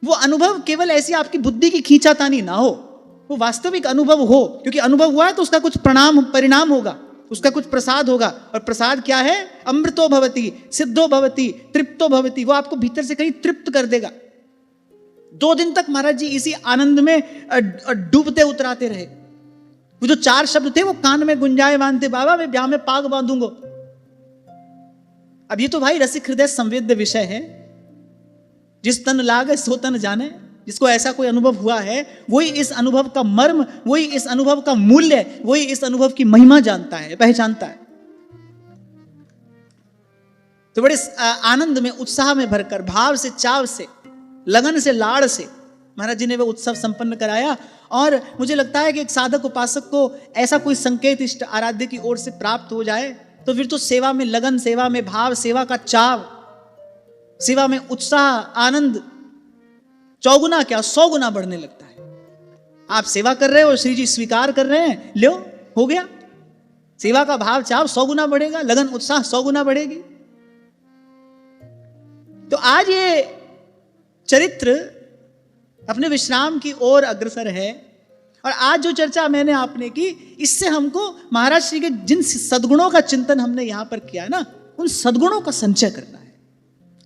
वो अनुभव केवल ऐसी आपकी बुद्धि की खींचातानी ना हो, वो वास्तविक अनुभव हो, क्योंकि अनुभव हुआ है तो उसका कुछ परिणाम होगा, उसका कुछ प्रसाद होगा। और प्रसाद क्या है? अमृतो भवति सिद्धो भवति तृप्तो भवति। वो आपको भीतर से कहीं तृप्त कर देगा। 2 दिन तक महाराज जी इसी आनंद में डूबते उतराते रहे। वो जो 4 शब्द थे वो कान में गुंजाए बांधते, बाबा मैं ब्याह में पाग बांधूंगा। अब ये तो भाई रसिक हृदय संवेद्य विषय है। जिस तन लागे सो तन जाने। जिसको ऐसा कोई अनुभव हुआ है वही इस अनुभव का मर्म, वही इस अनुभव का मूल्य, वही इस अनुभव की महिमा जानता है, पहचानता है। तो बड़े आनंद में, उत्साह में भरकर, भाव से, चाव से, लगन से, लाड़ से महाराज जी ने वो उत्सव संपन्न कराया। और मुझे लगता है कि एक साधक उपासक को ऐसा कोई संकेत इष्ट आराध्य की ओर से प्राप्त हो जाए तो फिर तो सेवा में लगन, सेवा में भाव, सेवा का चाव, सेवा में उत्साह, आनंद 4 गुना क्या 100 गुना बढ़ने लगता है। आप सेवा कर रहे हो, श्री जी स्वीकार कर रहे हैं, लो हो गया। सेवा का भाव चाव 100 गुना बढ़ेगा, लगन उत्साह 100 गुना बढ़ेगी। तो आज ये चरित्र अपने विश्राम की ओर अग्रसर है। और आज जो चर्चा मैंने आपने की, इससे हमको महाराज श्री के जिन सद्गुणों का चिंतन हमने यहां पर किया है ना, उन सद्गुणों का संचय करना है।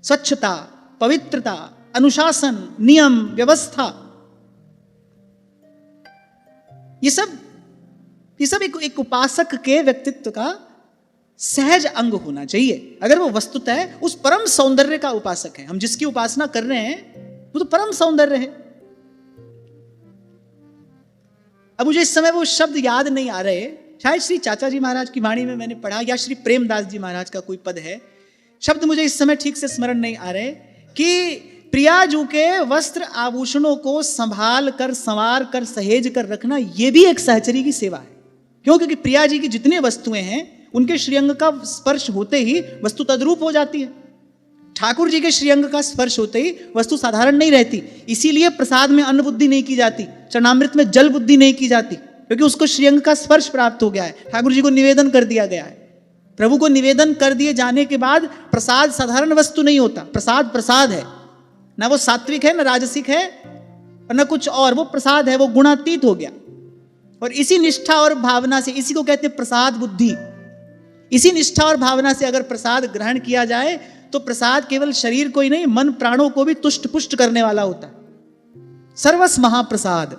स्वच्छता, पवित्रता, अनुशासन, नियम, व्यवस्था, ये सब एक उपासक के व्यक्तित्व का सहज अंग होना चाहिए। अगर वो वस्तुतः उस परम सौंदर्य का उपासक है, हम जिसकी उपासना कर रहे हैं वो तो परम सौंदर्य है। अब मुझे इस समय वो शब्द याद नहीं आ रहे, शायद श्री चाचा जी महाराज की वाणी में मैंने पढ़ा, या श्री प्रेमदास जी महाराज का कोई पद है। शब्द मुझे इस समय ठीक से स्मरण नहीं आ रहे कि प्रियाजू के वस्त्र आभूषणों को संभाल कर, संवार कर, सहेज कर रखना, यह भी एक सहचरी की सेवा है। क्यों? क्योंकि प्रिया जी की जितनी वस्तुएं हैं उनके श्रीअंग का स्पर्श होते ही वस्तु तद्रूप हो जाती है। ठाकुर जी के श्रीअंग का स्पर्श होते ही वस्तु साधारण नहीं रहती। इसीलिए प्रसाद में अन्न बुद्धि नहीं की जाती, चरणामृत में जल बुद्धि नहीं की जाती, क्योंकि उसको श्रीअंग का स्पर्श प्राप्त हो गया है। ठाकुर जी को निवेदन कर दिया गया है। प्रभु को निवेदन कर दिए जाने के बाद प्रसाद साधारण वस्तु नहीं होता। प्रसाद प्रसाद है, ना वो सात्विक है, ना राजसिक है, और ना कुछ और। वो प्रसाद है, वो गुणातीत हो गया। और इसी निष्ठा और भावना से, इसी को कहते हैं प्रसाद बुद्धि। इसी निष्ठा और भावना से अगर प्रसाद ग्रहण किया जाए तो प्रसाद केवल शरीर को ही नहीं, मन प्राणों को भी तुष्ट पुष्ट करने वाला होता है। सर्वस महाप्रसाद।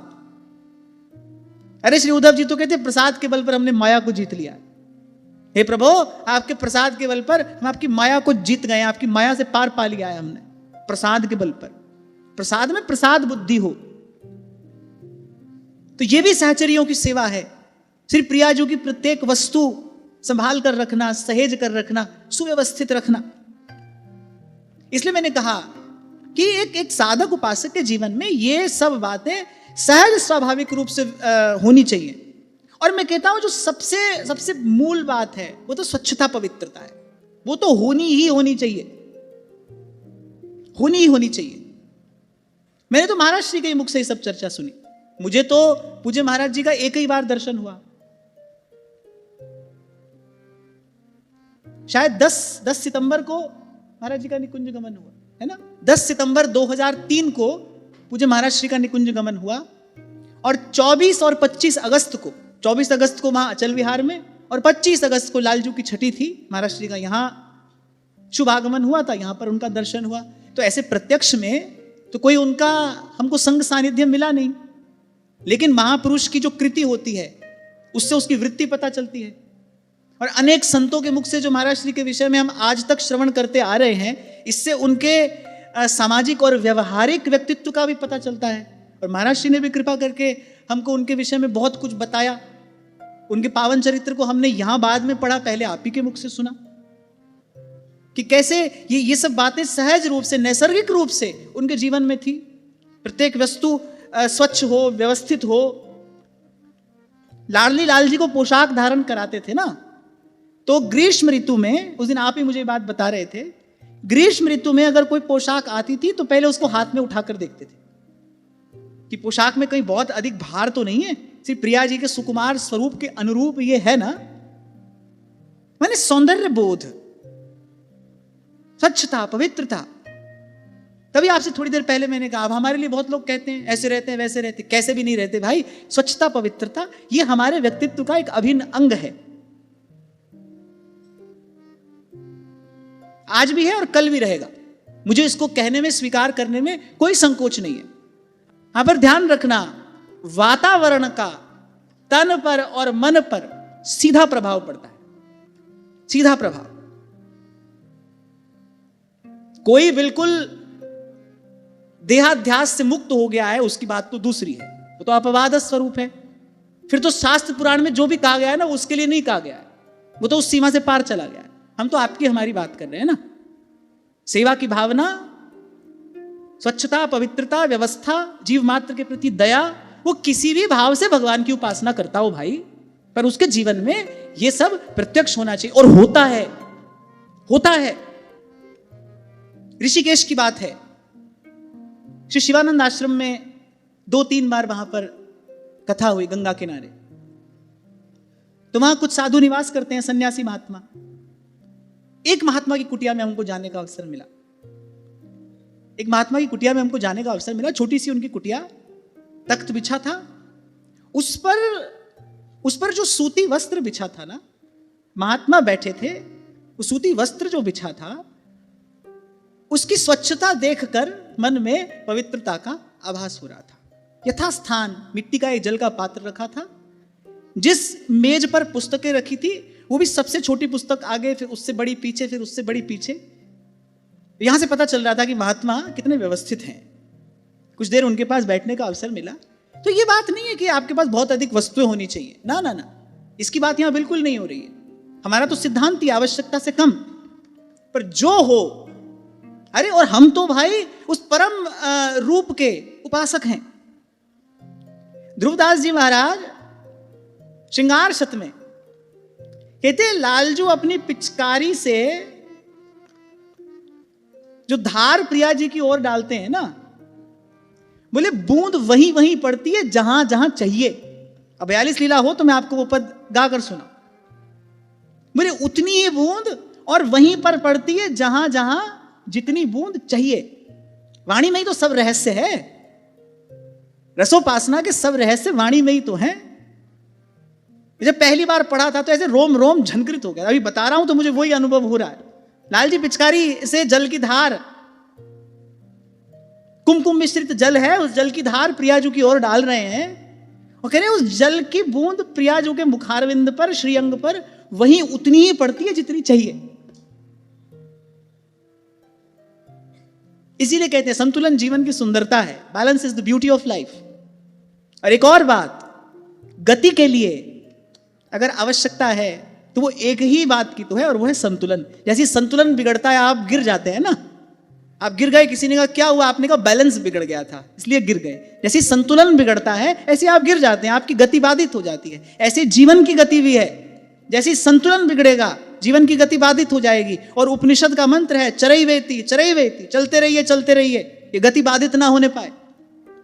अरे श्री उद्धव जी तो कहते प्रसाद के बल पर हमने माया को जीत लिया। हे प्रभु, आपके प्रसाद के बल पर हम आपकी माया को जीत गए, आपकी माया से पार पा लिया है हमने, प्रसाद के बल पर। प्रसाद में प्रसाद बुद्धि हो, तो यह भी सहचरियों की सेवा है। श्री प्रियाजू की प्रत्येक वस्तु संभाल कर रखना, सहेज कर रखना, सुव्यवस्थित रखना। इसलिए मैंने कहा कि एक साधक उपासक के जीवन में ये सब बातें सहज स्वाभाविक रूप से होनी चाहिए। और मैं कहता हूं जो सबसे मूल बात है वो तो स्वच्छता, पवित्रता है। वो तो होनी ही होनी चाहिए, होनी ही होनी चाहिए। मैंने तो महाराज श्री के मुख से ये सब चर्चा सुनी। मुझे तो पूज्य महाराज जी का एक ही बार दर्शन हुआ, शायद 10 सितंबर को महाराज जी का निकुंज गमन हुआ है ना। 10 सितंबर 2003 को पूज्य महाराज श्री का निकुंज गमन हुआ। और 24 और 25 अगस्त को, 24 अगस्त को वहां अचल विहार में, और 25 अगस्त को लालजू की छठी थी, महाराज श्री का यहाँ शुभ आगमन हुआ था, यहाँ पर उनका दर्शन हुआ। तो ऐसे प्रत्यक्ष में तो कोई उनका हमको संग सानिध्य मिला नहीं, लेकिन महापुरुष की जो कृति होती है उससे उसकी वृत्ति पता चलती है। और अनेक संतों के मुख से जो महाराज श्री के विषय में हम आज तक श्रवण करते आ रहे हैं, इससे उनके सामाजिक और व्यवहारिक व्यक्तित्व का भी पता चलता है। और महाराज श्री ने भी कृपा करके हमको उनके विषय में बहुत कुछ बताया। उनके पावन चरित्र को हमने यहां बाद में पढ़ा, पहले आप ही के मुख से सुना। कि कैसे ये सब बातें सहज रूप से, नैसर्गिक रूप से उनके जीवन में थी। प्रत्येक वस्तु स्वच्छ हो, व्यवस्थित हो। लाडली लाल जी को पोशाक धारण कराते थे ना, तो ग्रीष्म ऋतु में, उस दिन आप ही मुझे बात बता रहे थे, ग्रीष्म ऋतु में अगर कोई पोशाक आती थी तो पहले उसको हाथ में उठाकर देखते थे कि पोशाक में कहीं बहुत अधिक भार तो नहीं है, श्री प्रिया जी के सुकुमार स्वरूप के अनुरूप ये है ना। माने सौंदर्य बोध, स्वच्छता, पवित्रता। तभी आपसे थोड़ी देर पहले मैंने कहा, अब हमारे लिए बहुत लोग कहते हैं ऐसे रहते हैं, वैसे रहते हैं। कैसे भी नहीं रहते भाई। स्वच्छता, पवित्रता ये हमारे व्यक्तित्व का एक अभिन्न अंग है, आज भी है और कल भी रहेगा। मुझे इसको कहने में, स्वीकार करने में कोई संकोच नहीं है। यहां पर ध्यान रखना, वातावरण का तन पर और मन पर सीधा प्रभाव पड़ता है, सीधा प्रभाव। कोई बिल्कुल देहाध्यास से मुक्त हो गया है, उसकी बात तो दूसरी है, वो तो अपवाद स्वरूप है। फिर तो शास्त्र पुराण में जो भी कहा गया है ना, उसके लिए नहीं कहा गया है, वो तो उस सीमा से पार चला गया है। हम तो आपकी हमारी बात कर रहे हैं ना। सेवा की भावना, स्वच्छता, पवित्रता, व्यवस्था, जीव मात्र के प्रति दया, वो किसी भी भाव से भगवान की उपासना करता हो भाई, पर उसके जीवन में ये सब प्रत्यक्ष होना चाहिए, और होता है, होता है। ऋषिकेश की बात है, श्री शिवानंद आश्रम में 2-3 बार वहां पर कथा हुई गंगा किनारे। तो वहां कुछ साधु निवास करते हैं, सन्यासी महात्मा। एक महात्मा की कुटिया में हमको जाने का अवसर मिला, एक महात्मा की कुटिया में हमको जाने का अवसर मिला। छोटी सी उनकी कुटिया, तख्त बिछा था, उस पर जो सूती वस्त्र बिछा था ना, महात्मा बैठे थे, वो सूती वस्त्र जो बिछा था, उसकी स्वच्छता देखकर मन में पवित्रता का आभास हो रहा था। यथास्थान मिट्टी का एक जल का पात्र रखा था, जिस मेज पर पुस्तकें रखी थी वो भी सबसे छोटी पुस्तक आगे, फिर उससे बड़ी पीछे, फिर उससे बड़ी पीछे। यहां से पता चल रहा था कि महात्मा कितने व्यवस्थित हैं। कुछ देर उनके पास बैठने का अवसर मिला। तो ये बात नहीं है कि आपके पास बहुत अधिक वस्तुएं होनी चाहिए, ना ना ना, इसकी बात यहां बिल्कुल नहीं हो रही है। हमारा तो सिद्धांत ही आवश्यकता से कम, पर जो हो। अरे और हम तो भाई उस परम रूप के उपासक हैं। ध्रुवदास जी महाराज श्रृंगार शत में कहते, लालजू अपनी पिचकारी से जो धार प्रिया जी की ओर डालते हैं ना, बोले बूंद वहीं वहीं पड़ती है जहां जहां चाहिए। अब 42 लीला हो तो मैं आपको वो पद गाकर सुना। बोले उतनी ही बूंद और वहीं पर पड़ती है जहां जहां जितनी बूंद चाहिए। वाणी में ही तो सब रहस्य है, रसोपासना के सब रहस्य वाणी में ही तो है। जब पहली बार पढ़ा था तो ऐसे रोम रोम झनकृत हो गया। अभी बता रहा हूं तो मुझे वही अनुभव हो रहा है। लाल जी पिचकारी से जल की धार, कुमकुम मिश्रित जल है, उस जल की धार प्रियाजू की ओर डाल रहे हैं और कह रहे हैं उस जल की बूंद प्रियाजू के मुखारविंद पर, श्रीअंग पर वहीं उतनी ही पड़ती है जितनी चाहिए। इसीलिए कहते हैं संतुलन जीवन की सुंदरता है, balance is the beauty of life. और एक और बात, गति के लिए अगर आवश्यकता है तो वो एक ही बात की तो है, और वो है संतुलन। जैसे संतुलन बिगड़ता है, आप गिर जाते हैं ना, आप गिर गए, किसी ने कहा क्या हुआ, आपने कहा बैलेंस बिगड़ गया था इसलिए गिर गए। जैसे संतुलन बिगड़ता है ऐसे आप गिर जाते हैं, आपकी गति बाधित हो जाती है। ऐसे जीवन की गति भी है, जैसे संतुलन बिगड़ेगा जीवन की गति बाधित हो जाएगी। और उपनिषद का मंत्र है चरैवेति चरैवेति, चलते रहिए चलते रहिए, ये गति बाधित ना होने पाए,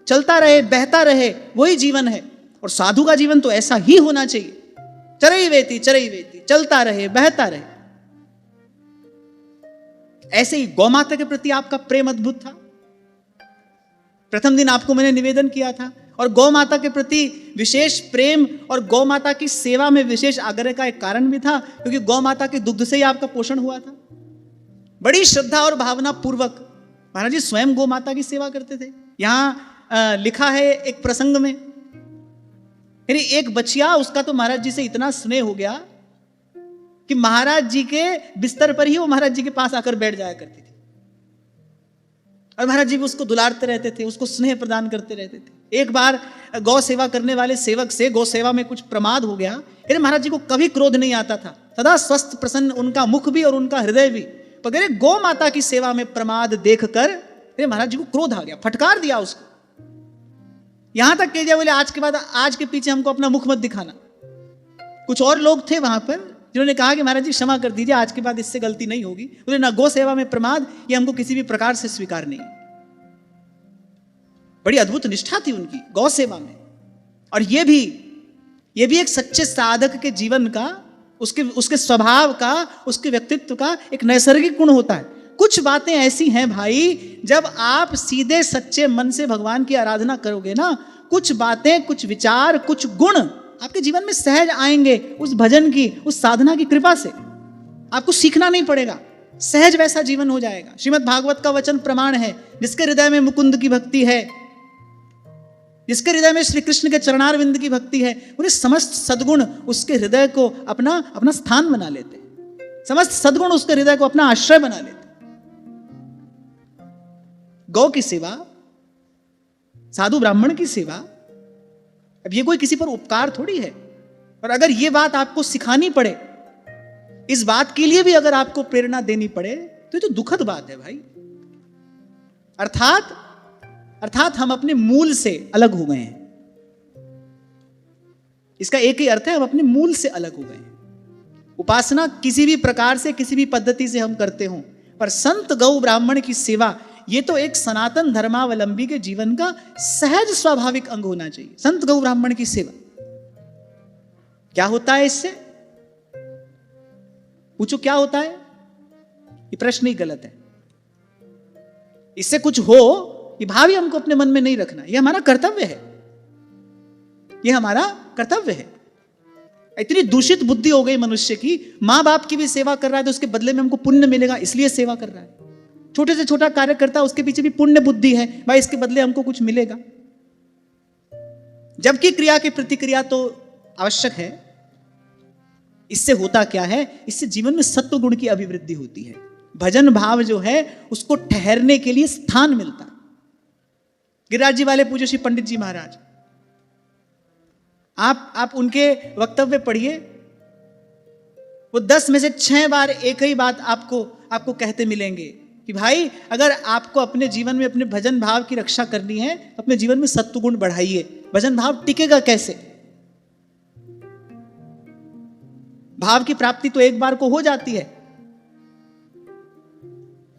चलता रहे, बहता रहे, वही जीवन है। और साधु का जीवन तो ऐसा ही होना चाहिए, चरैवेति चरैवेति, चलता रहे, बहता रहे। ऐसे ही गौ माता के प्रति आपका प्रेम अद्भुत था। प्रथम दिन आपको मैंने निवेदन किया था, और गौ माता के प्रति विशेष प्रेम और गौ माता की सेवा में विशेष आग्रह का एक कारण भी था, क्योंकि गौ माता के दुग्ध से ही आपका पोषण हुआ था। बड़ी श्रद्धा और भावना पूर्वक महाराज जी स्वयं गौ माता की सेवा करते थे। यहां लिखा है एक प्रसंग में, यानी एक बचिया, उसका तो महाराज जी से इतना स्नेह हो गया कि महाराज जी के बिस्तर पर ही वो महाराज जी के पास आकर बैठ जाया करती थी, और महाराज जी भी उसको दुलारते रहते थे, उसको स्नेह प्रदान करते रहते थे। एक बार गौ सेवा करने वाले सेवक से गौ सेवा में कुछ प्रमाद हो गया। महाराज जी को कभी क्रोध नहीं आता था, सदा स्वस्थ प्रसन्न उनका मुख भी और उनका हृदय भी। पर गौ माता की सेवा में प्रमाद देखकर महाराज जी को क्रोध आ गया, फटकार दिया उसको। यहां तक कह दिया, बोले आज के पीछे हमको अपना मुख मत दिखाना। कुछ और लोग थे वहां पर जिन्होंने कहा कि महाराज जी क्षमा कर दीजिए, आज के बाद इससे गलती नहीं होगी। बोले ना, गौ सेवा में प्रमाद ये हमको किसी भी प्रकार से स्वीकार नहीं। बड़ी अद्भुत निष्ठा थी उनकी गौ सेवा में। और ये भी एक सच्चे साधक के जीवन का, उसके स्वभाव का, उसके व्यक्तित्व का एक नैसर्गिक गुण होता है। कुछ बातें ऐसी हैं भाई, जब आप सीधे सच्चे मन से भगवान की आराधना करोगे ना, कुछ बातें, कुछ विचार, कुछ गुण आपके जीवन में सहज आएंगे उस भजन की, उस साधना की कृपा से। आपको सीखना नहीं पड़ेगा, सहज वैसा जीवन हो जाएगा। श्रीमद् भागवत का वचन प्रमाण है, जिसके हृदय में मुकुंद की भक्ति है, जिसके हृदय में श्री कृष्ण के चरणारविंद की भक्ति है, पूरे समस्त सद्गुण उसके हृदय को अपना स्थान बना लेते, समस्त सद्गुण उसके हृदय को अपना आश्रय बना लेते। गौ की सेवा, साधु ब्राह्मण की सेवा, अब ये कोई किसी पर उपकार थोड़ी है। और अगर ये बात आपको सिखानी पड़े, इस बात के लिए भी अगर आपको प्रेरणा देनी पड़े, तो ये तो दुखद बात है भाई। अर्थात हम अपने मूल से अलग हो गए हैं। इसका एक ही अर्थ है, हम अपने मूल से अलग हो गए हैं। उपासना किसी भी प्रकार से, किसी भी पद्धति से हम करते हो, पर संत गौ ब्राह्मण की सेवा ये तो एक सनातन धर्मावलंबी के जीवन का सहज स्वाभाविक अंग होना चाहिए। संत गौ ब्राह्मण की सेवा क्या होता है इससे? पूछो क्या होता है? ये प्रश्न ही गलत है। इससे कुछ हो ये भाव ही हमको अपने मन में नहीं रखना। ये हमारा कर्तव्य है, ये हमारा कर्तव्य है। इतनी दूषित बुद्धि हो गई मनुष्य की, मां बाप की भी सेवा कर रहा है तो उसके बदले में हमको पुण्य मिलेगा इसलिए सेवा कर रहा है। छोटे से छोटा कार्य करता है, उसके पीछे भी पुण्य बुद्धि है, भाई इसके बदले हमको कुछ मिलेगा। जबकि क्रिया की प्रतिक्रिया तो आवश्यक है। इससे होता क्या है? इससे जीवन में सत्व गुण की अभिवृद्धि होती है। भजन भाव जो है उसको ठहरने के लिए स्थान मिलता है। गिरिराज जी वाले पूज्य श्री पंडित जी महाराज, आप उनके वक्तव्य पढ़िए, वो 10 में से 6 बार एक ही बात आपको कहते मिलेंगे कि भाई अगर आपको अपने जीवन में अपने भजन भाव की रक्षा करनी है, अपने जीवन में सत्व गुण बढ़ाइए। भजन भाव टिकेगा कैसे? भाव की प्राप्ति तो एक बार को हो जाती है,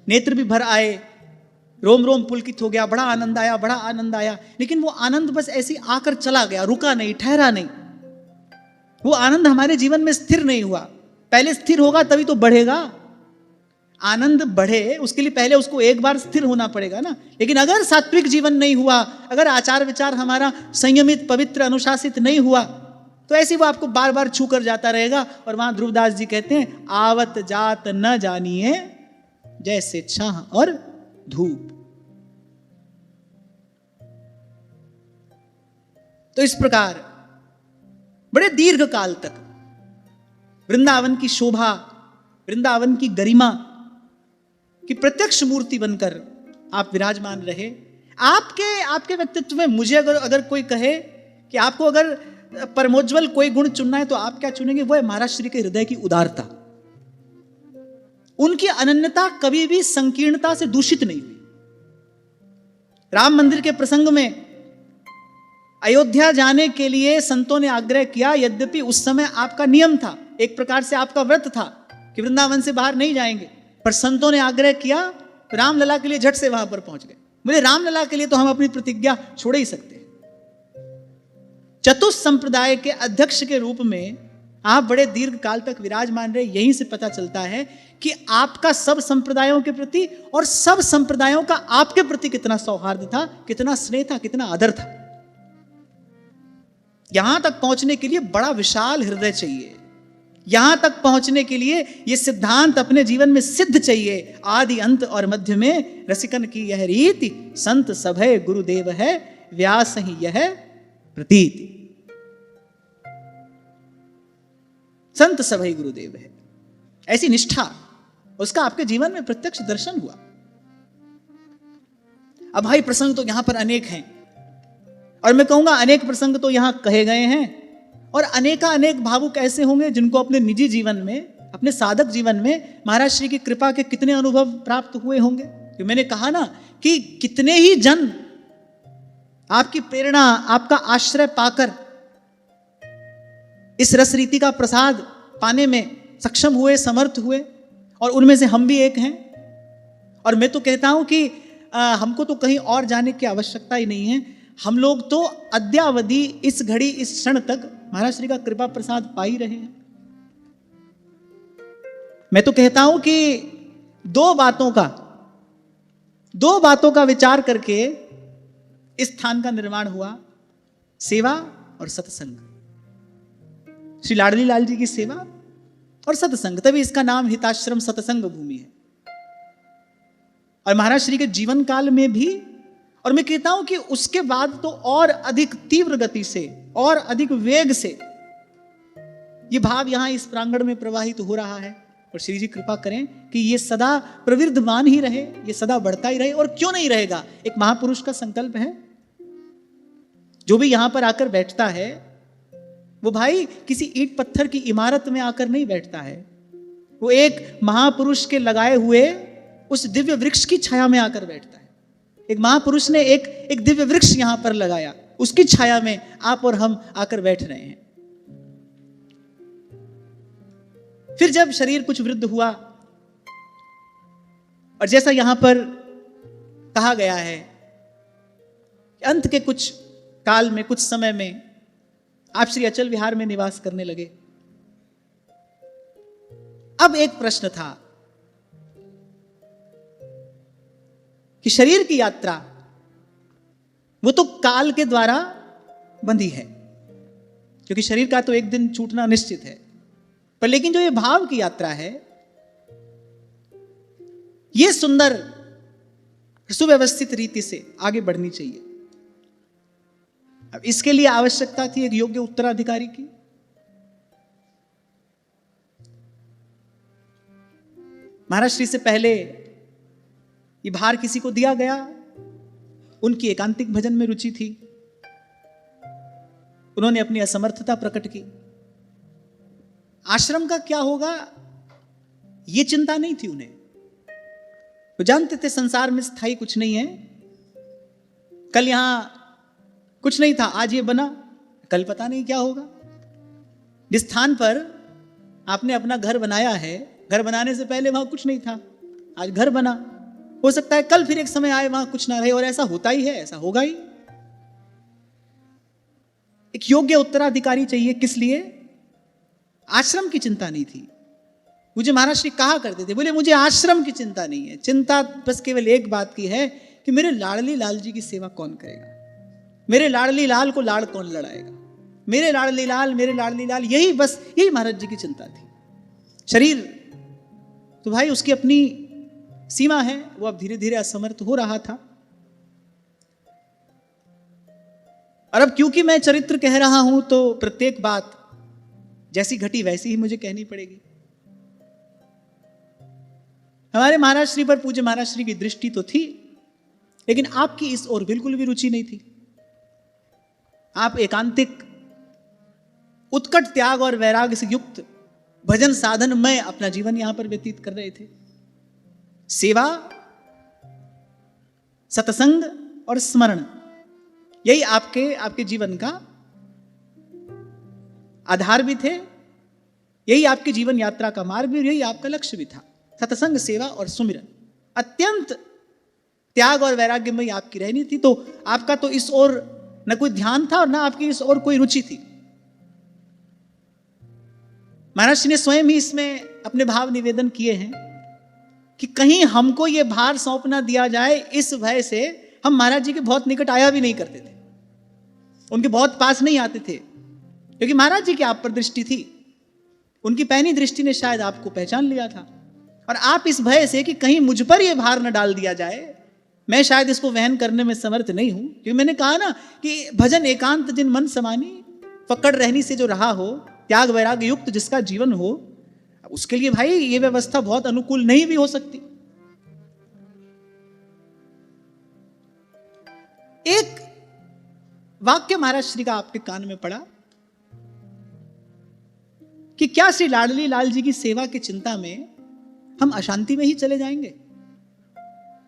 नेत्र भी भर आए, रोम रोम पुलकित हो गया, बड़ा आनंद आया, बड़ा आनंद आया, लेकिन वो आनंद बस ऐसे आकर चला गया, रुका नहीं, ठहरा नहीं। वो आनंद हमारे जीवन में स्थिर नहीं हुआ। पहले स्थिर होगा तभी तो बढ़ेगा। आनंद बढ़े उसके लिए पहले उसको एक बार स्थिर होना पड़ेगा ना। लेकिन अगर सात्विक जीवन नहीं हुआ, अगर आचार विचार हमारा संयमित, पवित्र, अनुशासित नहीं हुआ, तो ऐसे वो आपको बार बार छू कर जाता रहेगा। और वहां ध्रुवदास जी कहते हैं, आवत जात न जानिए जैसे छाह और धूप। तो इस प्रकार बड़े दीर्घ काल तक वृंदावन की शोभा, वृंदावन की गरिमा की प्रत्यक्ष मूर्ति बनकर आप विराजमान रहे। आपके व्यक्तित्व में मुझे अगर कोई कहे कि आपको अगर परमोज्वल कोई गुण चुनना है तो आप क्या चुनेंगे? वो है महाराज श्री के हृदय की उदारता। उनकी अनन्यता कभी भी संकीर्णता से दूषित नहीं हुई। राम मंदिर के प्रसंग में अयोध्या जाने के लिए संतों ने आग्रह किया, यद्यपि उस समय आपका नियम था, एक प्रकार से आपका व्रत था कि वृंदावन से बाहर नहीं जाएंगे, पर संतों ने आग्रह किया, रामलला के लिए झट से वहां पर पहुंच गए। बोले रामलला के लिए तो हम अपनी प्रतिज्ञा छोड़ ही सकते हैं। चतुष संप्रदाय के अध्यक्ष के रूप में आप बड़े दीर्घ काल तक विराजमान रहे। यहीं से पता चलता है कि आपका सब संप्रदायों के प्रति और सब संप्रदायों का आपके प्रति कितना सौहार्द था, कितना स्नेह था, कितना आदर था। यहां तक पहुंचने के लिए बड़ा विशाल हृदय चाहिए। यहां तक पहुंचने के लिए यह सिद्धांत अपने जीवन में सिद्ध चाहिए, आदि अंत और मध्य में रसिकन की यह रीति, संत सभय गुरुदेव है, व्यास ही यह प्रतीति। संत सभई गुरुदेव है, ऐसी निष्ठा, उसका आपके जीवन में प्रत्यक्ष दर्शन हुआ। अब भाई प्रसंग तो यहां पर अनेक हैं, और मैं कहूंगा अनेक प्रसंग तो यहां कहे गए हैं, और अनेक भावुक ऐसे होंगे जिनको अपने निजी जीवन में अपने साधक जीवन में महाराज श्री की कृपा के कितने अनुभव प्राप्त हुए होंगे। तो मैंने कहा ना कि कितने ही जन आपकी प्रेरणा, आपका आश्रय पाकर इस रस रीति का प्रसाद पाने में सक्षम हुए, समर्थ हुए, और उनमें से हम भी एक हैं। और मैं तो कहता हूं कि हमको तो कहीं और जाने की आवश्यकता ही नहीं है। हम लोग तो अद्यावधि इस घड़ी, इस क्षण तक महाराज श्री का कृपा प्रसाद पा ही रहे हैं। मैं तो कहता हूं कि दो बातों का विचार करके इस स्थान का निर्माण हुआ, सेवा और सत्संग। श्री लाडली लाल जी की सेवा और सत्संग, तभी इसका नाम हिताश्रम सत्संग भूमि है। और महाराज श्री के जीवन काल में भी, और मैं कहता हूं कि उसके बाद तो और अधिक तीव्र गति से और अधिक वेग से ये भाव यहां इस प्रांगण में प्रवाहित हो रहा है। और श्री जी कृपा करें कि ये सदा प्रवृद्धमान ही रहे, ये सदा बढ़ता ही रहे। और क्यों नहीं रहेगा, एक महापुरुष का संकल्प है। जो भी यहां पर आकर बैठता है वो भाई किसी ईंट पत्थर की इमारत में आकर नहीं बैठता है, वो एक महापुरुष के लगाए हुए उस दिव्य वृक्ष की छाया में आकर बैठता है। एक महापुरुष ने एक दिव्य वृक्ष यहां पर लगाया, उसकी छाया में आप और हम आकर बैठ रहे हैं। फिर जब शरीर कुछ वृद्ध हुआ, और जैसा यहां पर कहा गया है कि अंत के कुछ काल में, कुछ समय में आप श्री अचल विहार में निवास करने लगे। अब एक प्रश्न था कि शरीर की यात्रा वो तो काल के द्वारा बंधी है, क्योंकि शरीर का तो एक दिन छूटना निश्चित है। पर लेकिन जो ये भाव की यात्रा है, ये सुंदर सुव्यवस्थित रीति से आगे बढ़नी चाहिए। अब इसके लिए आवश्यकता थी एक योग्य उत्तराधिकारी की। महाराज श्री से पहले ये भार किसी को दिया गया, उनकी एकांतिक भजन में रुचि थी, उन्होंने अपनी असमर्थता प्रकट की। आश्रम का क्या होगा ये चिंता नहीं थी उन्हें। वो जानते थे संसार में स्थायी कुछ नहीं है। कल यहां कुछ नहीं था, आज ये बना, कल पता नहीं क्या होगा। जिस स्थान पर आपने अपना घर बनाया है, घर बनाने से पहले वहां कुछ नहीं था, आज घर बना। हो सकता है कल फिर एक समय आए वहां कुछ ना रहे, और ऐसा होता ही है, ऐसा होगा ही। एक योग्य उत्तराधिकारी चाहिए। किस लिए? आश्रम की चिंता नहीं थी। मुझे महाराज श्री कहा करते थे, बोले मुझे आश्रम की चिंता नहीं है, चिंता बस केवल एक बात की है कि मेरे लाडली लाल जी की सेवा कौन करेगा, मेरे लाडली लाल को लाड़ कौन लड़ाएगा, मेरे लाडली लाल, यही बस, यही महाराज जी की चिंता थी। शरीर तो भाई उसकी अपनी सीमा है, वो अब धीरे धीरे असमर्थ हो रहा था। और अब क्योंकि मैं चरित्र कह रहा हूं तो प्रत्येक बात जैसी घटी वैसी ही मुझे कहनी पड़ेगी। हमारे महाराज श्री पर, पूज्य महाराज श्री की दृष्टि तो थी, लेकिन आपकी इस ओर बिल्कुल भी रुचि नहीं थी। आप एकांतिक, उत्कट त्याग और वैराग्य से युक्त भजन साधन में अपना जीवन यहां पर व्यतीत कर रहे थे। सेवा, सत्संग और स्मरण, यही आपके जीवन का आधार भी थे, यही आपकी जीवन यात्रा का मार्ग भी, यही आपका लक्ष्य भी था। सत्संग, सेवा और सुमिरन, अत्यंत त्याग और वैराग्य में आपकी रहनी थी। तो आपका तो इस ओर न कोई ध्यान था और न आपकी इस ओर कोई रुचि थी। महाराज श्री ने स्वयं ही इसमें अपने भाव निवेदन किए हैं कि कहीं हमको ये भार सौंप ना दिया जाए, इस भय से हम महाराज जी के बहुत निकट आया भी नहीं करते थे, उनके बहुत पास नहीं आते थे, क्योंकि महाराज जी की आप पर दृष्टि थी। उनकी पैनी दृष्टि ने शायद आपको पहचान लिया था, और आप इस भय से कि कहीं मुझ पर यह भार न डाल दिया जाए, मैं शायद इसको वहन करने में समर्थ नहीं हूं। क्योंकि मैंने कहा ना कि भजन एकांत जिन मन समानी, पकड़ रहनी से जो रहा हो, त्याग वैराग्य युक्त जिसका जीवन हो, उसके लिए भाई ये व्यवस्था बहुत अनुकूल नहीं भी हो सकती। एक वाक्य महाराज श्री का आपके कान में पड़ा कि क्या श्री लाडली लाल जी की सेवा की चिंता में हम अशांति में ही चले जाएंगे?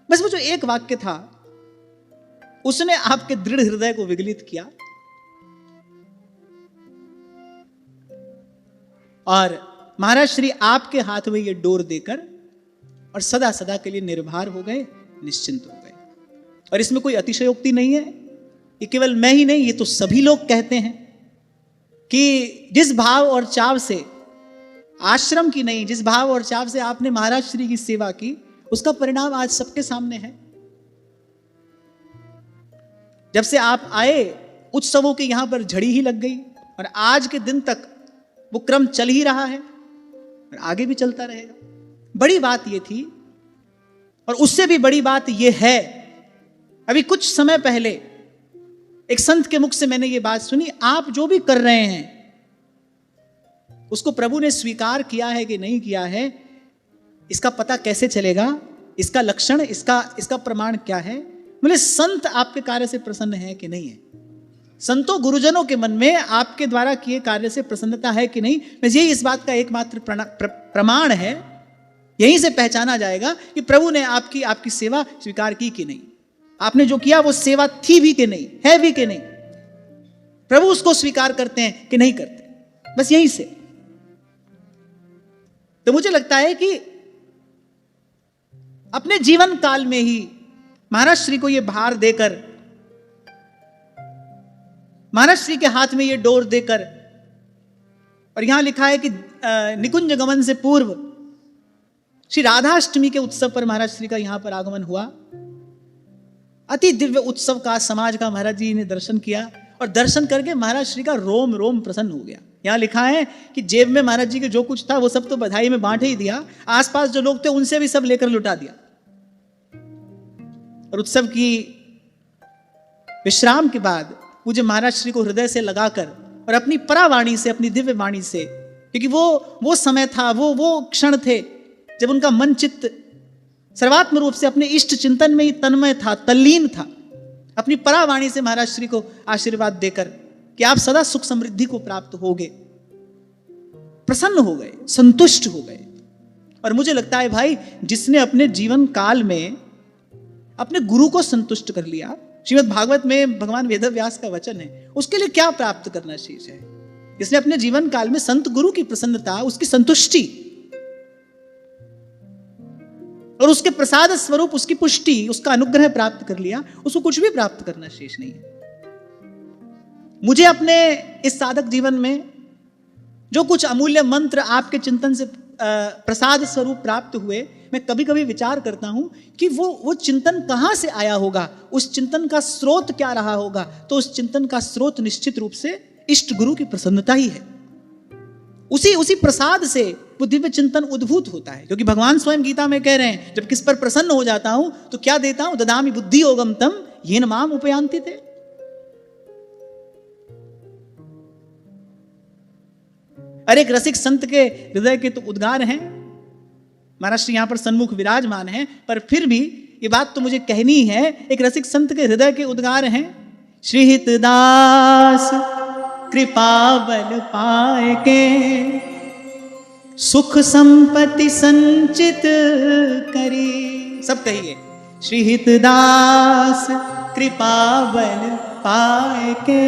बस वो जो एक वाक्य था उसने आपके दृढ़ हृदय को विगलित किया और महाराज श्री आपके हाथ में ये डोर देकर और सदा सदा के लिए निर्भर हो गए, निश्चिंत हो गए। और इसमें कोई अतिशयोक्ति नहीं है, ये केवल मैं ही नहीं, ये तो सभी लोग कहते हैं कि जिस भाव और चाव से, आश्रम की नहीं, जिस भाव और चाव से आपने महाराज श्री की सेवा की, उसका परिणाम आज सबके सामने है। जब से आप आए उत्सवों की यहां पर झड़ी ही लग गई और आज के दिन तक वो क्रम चल ही रहा है और आगे भी चलता रहेगा। बड़ी बात ये थी और उससे भी बड़ी बात ये है, अभी कुछ समय पहले एक संत के मुख से मैंने ये बात सुनी, आप जो भी कर रहे हैं उसको प्रभु ने स्वीकार किया है कि नहीं किया है, इसका पता कैसे चलेगा, इसका लक्षण, इसका प्रमाण क्या है? बोले संत आपके कार्य से प्रसन्न है कि नहीं है, संतों गुरुजनों के मन में आपके द्वारा किए कार्य से प्रसन्नता है कि नहीं। बस यही इस बात का एकमात्र प्रमाण है, यहीं से पहचाना जाएगा कि प्रभु ने आपकी सेवा स्वीकार की कि नहीं, आपने जो किया वो सेवा थी भी कि नहीं, है भी कि नहीं, प्रभु उसको स्वीकार करते हैं कि नहीं करते, बस यहीं से। तो मुझे लगता है कि अपने जीवन काल में ही महाराज श्री को यह भार देकर, महाराज श्री के हाथ में यह डोर देकर, और यहां लिखा है कि निकुंज गमन से पूर्व श्री राधाष्टमी के उत्सव पर महाराज श्री का यहां पर आगमन हुआ। अति दिव्य उत्सव का, समाज का महाराज जी ने दर्शन किया और दर्शन करके महाराज श्री का रोम रोम प्रसन्न हो गया। यहां लिखा है कि जेब में महाराज जी के जो कुछ था वो सब तो बधाई में बांट ही दिया, आसपास जो लोग थे उनसे भी सब लेकर लुटा दिया। और उत्सव की विश्राम के बाद पूज्य महाराज श्री को हृदय से लगाकर और अपनी परावाणी से, अपनी दिव्य वाणी से, क्योंकि वो समय था, वो क्षण थे जब उनका मन चित्त सर्वात्म रूप से अपने इष्ट चिंतन में ही तन्मय था, तल्लीन था, अपनी परावाणी से महाराज श्री को आशीर्वाद देकर कि आप सदा सुख समृद्धि को प्राप्त होगे, प्रसन्न हो गए, संतुष्ट हो गए। और मुझे लगता है भाई, जिसने अपने जीवन काल में अपने गुरु को संतुष्ट कर लिया, श्रीमद् भागवत में भगवान वेदव्यास का वचन है, उसके लिए क्या प्राप्त करना शेष है? जिसने अपने जीवन काल में संत गुरु की प्रसन्नता, उसकी संतुष्टि और उसके प्रसाद स्वरूप उसकी पुष्टि, उसका अनुग्रह प्राप्त कर लिया, उसको कुछ भी प्राप्त करना शेष नहीं है। मुझे अपने इस साधक जीवन में जो कुछ अमूल्य मंत्र आपके चिंतन से प्रसाद स्वरूप प्राप्त हुए, मैं कभी कभी विचार करता हूं कि वो चिंतन कहां से आया होगा, उस चिंतन का स्रोत क्या रहा होगा। तो उस चिंतन का स्रोत निश्चित रूप से इष्ट गुरु की प्रसन्नता ही है। उसी प्रसाद से वो दिव्य चिंतन उद्भूत होता है, क्योंकि भगवान स्वयं गीता में कह रहे हैं, जब किस पर प्रसन्न हो जाता हूं तो क्या देता हूं, ददामि बुद्धि योगम तम येन माम उपयान्ति ते। अरे एक रसिक संत के हृदय के तो उद्गार हैं, महाराज श्री यहां पर सन्मुख विराजमान हैं, पर फिर भी ये बात तो मुझे कहनी है, एक रसिक संत के हृदय के उद्गार हैं, श्री हितदास कृपा बल पाए के सुख संपत्ति संचित करी। सब कहिए, श्री हितदास कृपा बल पाए के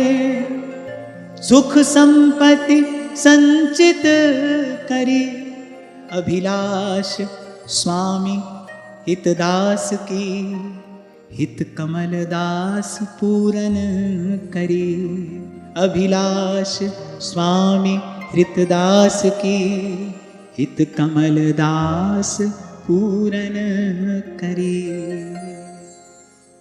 सुख संपत्ति संचित करी। अभिलाष स्वामी हितदास की हित कमल दास पूरन करी। अभिलाष स्वामी हृतदास की हित कमल दास पूरन करी।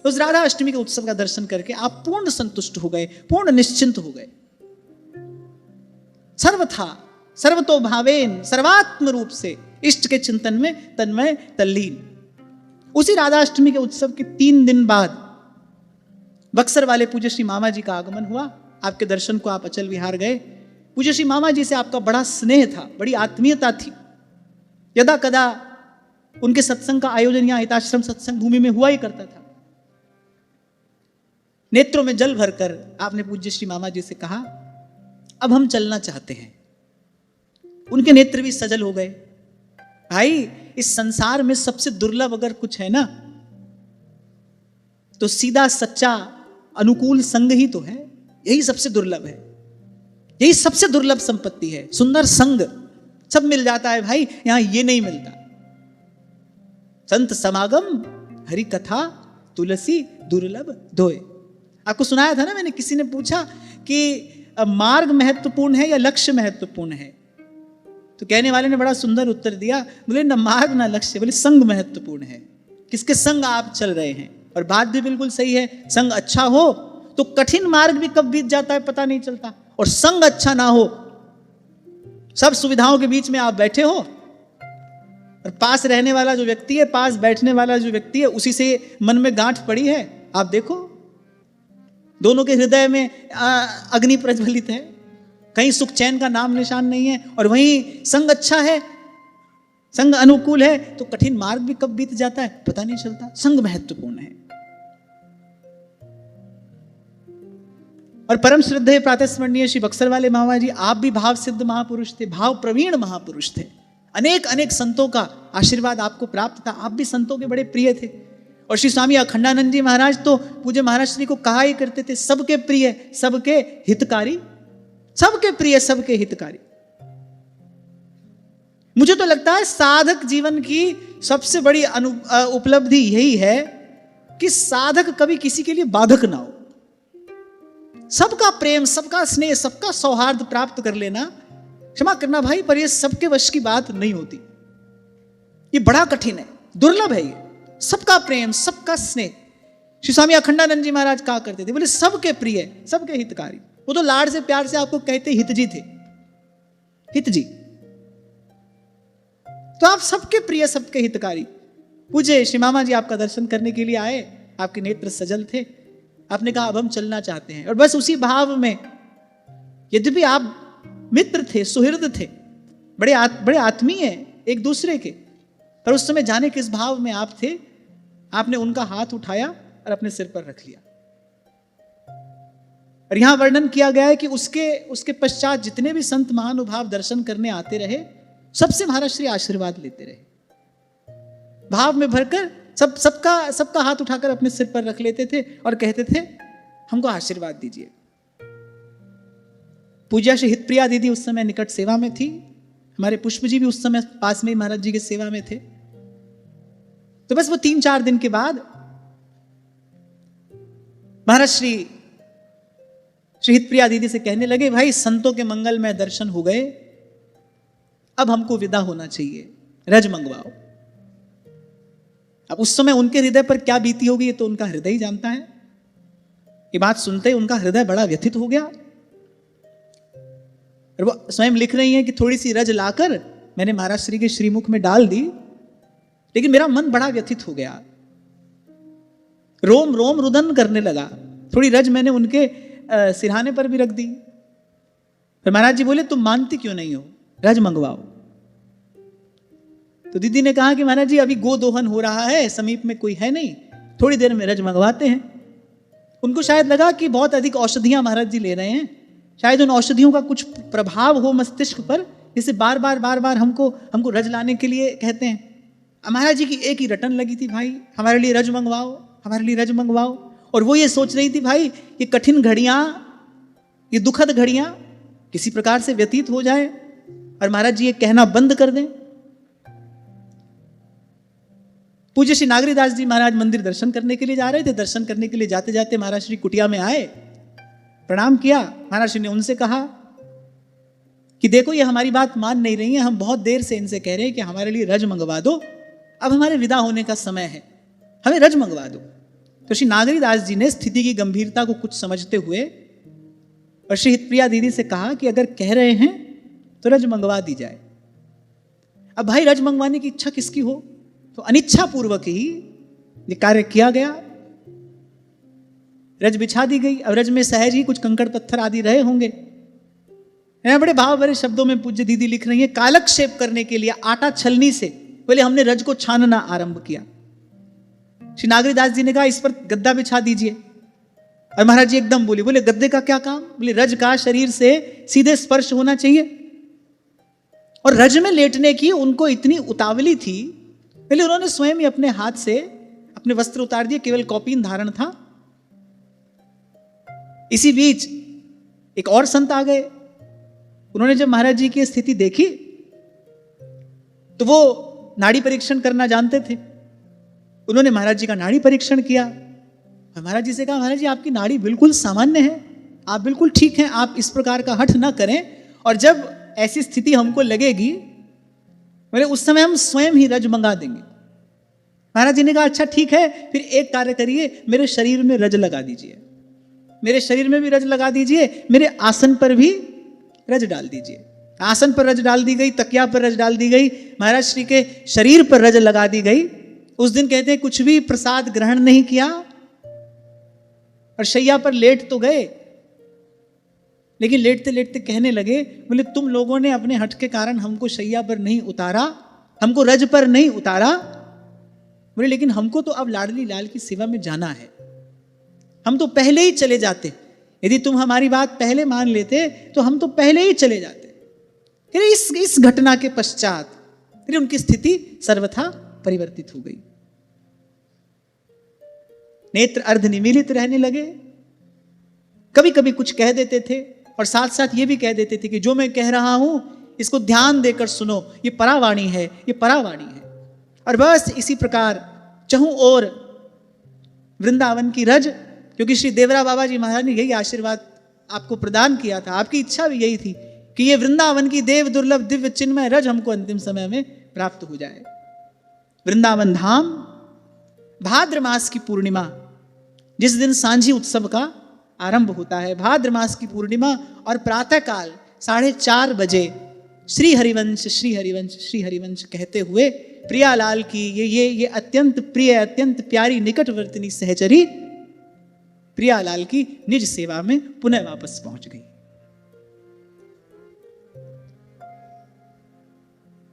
उस राधा अष्टमी के उत्सव का दर्शन करके आप पूर्ण संतुष्ट हो गए, पूर्ण निश्चिंत हो गए, सर्वथा सर्वतो भावेन सर्वात्म रूप से इष्ट के चिंतन में तन्मय तल्लीन। उसी राधाष्टमी के उत्सव के 3 दिन बाद बक्सर वाले पूज्य श्री मामा जी का आगमन हुआ। आपके दर्शन को आप अचल विहार गए। पूज्य श्री मामा जी से आपका बड़ा स्नेह था, बड़ी आत्मीयता थी। यदा कदा उनके सत्संग का आयोजन यहां हिताश्रम सत्संग भूमि में हुआ ही करता था। नेत्रों में जल भरकर आपने पूज्य श्री मामा जी से कहा, अब हम चलना चाहते हैं, उनके नेत्र भी सजल हो गए। भाई इस संसार में सबसे दुर्लभ अगर कुछ है ना, तो सीधा सच्चा अनुकूल संग ही तो है। यही सबसे दुर्लभ है, यही सबसे दुर्लभ संपत्ति है। सुंदर संग सब मिल जाता है भाई, यहां ये नहीं मिलता। संत समागम हरि कथा तुलसी दुर्लभ दोए। आपको सुनाया था ना मैंने, किसी ने पूछा कि मार्ग महत्वपूर्ण है या लक्ष्य महत्वपूर्ण है, तो कहने वाले ने बड़ा सुंदर उत्तर दिया, बोले ना मार्ग ना लक्ष्य, बोले संग महत्वपूर्ण है, किसके संग आप चल रहे हैं। और बात भी बिल्कुल सही है, संग अच्छा हो तो कठिन मार्ग भी कब बीत जाता है पता नहीं चलता, और संग अच्छा ना हो, सब सुविधाओं के बीच में आप बैठे हो और पास रहने वाला जो व्यक्ति है, पास बैठने वाला जो व्यक्ति है, उसी से मन में गांठ पड़ी है। आप देखो दोनों के हृदय में अग्नि प्रज्वलित है, कहीं सुख चैन का नाम निशान नहीं है, और वहीं संग अच्छा है, संग अनुकूल है, तो कठिन मार्ग भी कब बीत जाता है पता नहीं चलता। संग महत्वपूर्ण है। और परम श्रद्धेय प्रातस्मरणीय श्री बक्सर वाले मामा जी, आप भी भाव सिद्ध महापुरुष थे, भाव प्रवीण महापुरुष थे। अनेक अनेक संतों का आशीर्वाद आपको प्राप्त था, आप भी संतों के बड़े प्रिय थे। और श्री स्वामी अखंडानंद जी महाराज तो पूज्य महाराज श्री को कहा ही करते थे, सबके प्रिय सबके हितकारी, सबके प्रिय सबके हितकारी। मुझे तो लगता है साधक जीवन की सबसे बड़ी उपलब्धि यही है कि साधक कभी किसी के लिए बाधक ना हो। सबका प्रेम, सबका स्नेह, सबका सौहार्द प्राप्त कर लेना, क्षमा करना भाई, पर यह सबके वश की बात नहीं होती। ये बड़ा कठिन है, दुर्लभ है ये। सबका प्रेम, सबका स्नेह। श्री स्वामी अखंडानंद जी महाराज कहा करते थे, बोले सबके प्रिय सबके हितकारी। वो तो लाड से प्यार से आपको कहते हित जी थे, हित जी। तो आप सबके प्रिय सबके हितकारी। पूज्य श्री मामा जी आपका दर्शन करने के लिए आए, आपके नेत्र सजल थे, आपने कहा अब हम चलना चाहते हैं। और बस उसी भाव में, यद्यपि आप मित्र थे, सुहृद थे, बड़े आत्मीय एक दूसरे के, पर उस समय जाने किस भाव में आप थे, आपने उनका हाथ उठाया और अपने सिर पर रख लिया। और यहां वर्णन किया गया है कि उसके पश्चात जितने भी संत महानुभाव दर्शन करने आते रहे, सबसे महाराज श्री आशीर्वाद लेते रहे। भाव में भरकर सबका हाथ उठाकर अपने सिर पर रख लेते थे और कहते थे हमको आशीर्वाद दीजिए। पूज्या श्री हितप्रिया दीदी उस समय निकट सेवा में थी, हमारे पुष्प जी भी उस समय पास में महाराज जी के सेवा में थे। तो बस वो 3-4 दिन के बाद महाराज श्री हितप्रिया दीदी से कहने लगे, भाई संतों के मंगलमय दर्शन हो गए, अब हमको विदा होना चाहिए, रज मंगवाओ। अब उस समय उनके हृदय पर क्या बीती होगी ये तो उनका हृदय ही जानता है। ये बात सुनते ही उनका हृदय बड़ा व्यथित हो गया, और वो स्वयं लिख रही हैं कि थोड़ी सी रज लाकर मैंने महाराज श्री के श्रीमुख में डाल दी, लेकिन मेरा मन बड़ा व्यथित हो गया, रोम रोम रुदन करने लगा। थोड़ी रज मैंने उनके सिरहाने पर भी रख दी। फिर महाराज जी बोले तुम मानती क्यों नहीं हो, रज मंगवाओ। तो दीदी ने कहा कि महाराज जी अभी गो दोहन हो रहा है, समीप में कोई है नहीं, थोड़ी देर में रज मंगवाते हैं। उनको शायद लगा कि बहुत अधिक औषधियां महाराज जी ले रहे हैं, शायद उन औषधियों का कुछ प्रभाव हो मस्तिष्क पर, जिसे बार बार हमको रज लाने के लिए कहते हैं। महाराज जी की एक ही रटन लगी थी, भाई हमारे लिए रज मंगवाओ, हमारे लिए रज मंगवाओ। और वो ये सोच रही थी भाई ये कठिन घड़ियां, ये दुखद घड़ियां किसी प्रकार से व्यतीत हो जाए और महाराज जी ये कहना बंद कर दें। पूज्य श्री नागरीदास जी महाराज मंदिर दर्शन करने के लिए जा रहे थे। दर्शन करने के लिए जाते जाते महाराज श्री कुटिया में आए, प्रणाम किया। महाराज श्री ने उनसे कहा कि देखो ये हमारी बात मान नहीं रही है, हम बहुत देर से इनसे कह रहे हैं कि हमारे लिए रज मंगवा दो, अब हमारे विदा होने का समय है, हमें रज मंगवा दो। तो श्री नागरीदास जी ने स्थिति की गंभीरता को कुछ समझते हुए और श्री हितप्रिया दीदी से कहा कि अगर कह रहे हैं तो रज मंगवा दी जाए। अब भाई रज मंगवाने की इच्छा किसकी हो, तो अनिच्छा पूर्वक ही ये कार्य किया गया। रज बिछा दी गई। अब रज में सहज ही कुछ कंकड़ पत्थर आदि रहे होंगे। बड़े भाव भरे शब्दों में पूज्य दीदी लिख रही है, कालक्षेप करने के लिए आटा छलनी से बोले हमने रज को छानना आरंभ किया। श्री नागरीदास जी ने कहा इस पर गद्दा बिछा दीजिए। और महाराज जी एकदम बोले गद्दे का क्या काम, बोले रज का शरीर से सीधे स्पर्श होना चाहिए। और रज में लेटने की उनको इतनी उतावली थी, पहले उन्होंने स्वयं ही अपने हाथ से अपने वस्त्र उतार दिए, केवल कौपीन धारण था। इसी बीच एक और संत आ गए। उन्होंने जब महाराज जी की स्थिति देखी तो वो नाड़ी परीक्षण करना जानते थे। उन्होंने महाराज जी का नाड़ी परीक्षण किया और महाराज जी से कहा, महाराज जी आपकी नाड़ी बिल्कुल सामान्य है, आप बिल्कुल ठीक हैं, आप इस प्रकार का हठ ना करें, और जब ऐसी स्थिति हमको लगेगी बोले उस समय हम स्वयं ही रज मंगा देंगे। महाराज जी ने कहा अच्छा ठीक है, फिर एक कार्य करिए, मेरे शरीर में रज लगा दीजिए, मेरे शरीर में भी रज लगा दीजिए, मेरे आसन पर भी रज डाल दीजिए। आसन पर रज डाल दी गई, तकिया पर रज डाल दी गई, महाराज श्री के शरीर पर रज लगा दी गई। उस दिन कहते हैं कुछ भी प्रसाद ग्रहण नहीं किया और शैया पर लेट तो गए, लेकिन लेटते लेटते कहने लगे, बोले तुम लोगों ने अपने हठ के कारण हमको शैया पर नहीं उतारा, हमको रज पर नहीं उतारा, बोले लेकिन हमको तो अब लाडली लाल की सेवा में जाना है, हम तो पहले ही चले जाते, यदि तुम हमारी बात पहले मान लेते तो हम तो पहले ही चले जाते। फिर इस घटना के पश्चात फिर उनकी स्थिति सर्वथा परिवर्तित हो गई। नेत्र अर्ध निमीलित रहने लगे, कभी कभी कुछ कह देते थे और साथ साथ ये भी कह देते थे कि जो मैं कह रहा हूं इसको ध्यान देकर सुनो, ये परावाणी है, ये परावाणी है। और बस इसी प्रकार चहु और वृंदावन की रज, क्योंकि श्री देवरा बाबा जी महाराज ने यही आशीर्वाद आपको प्रदान किया था, आपकी इच्छा भी यही थी कि ये वृंदावन की देव दुर्लभ दिव्य चिन्मय रज हमको अंतिम समय में प्राप्त हो जाए। वृंदावन धाम भाद्र मास की पूर्णिमा, जिस दिन सांझी उत्सव का आरंभ होता है, भाद्र मास की पूर्णिमा और प्रातः काल 4:30 बजे श्री हरिवंश श्री हरिवंश श्री हरिवंश कहते हुए प्रियालाल की ये अत्यंत प्रिय, अत्यंत प्यारी, निकटवर्तिनी सहचरी प्रियालाल की निज सेवा में पुनः वापस पहुंच गई।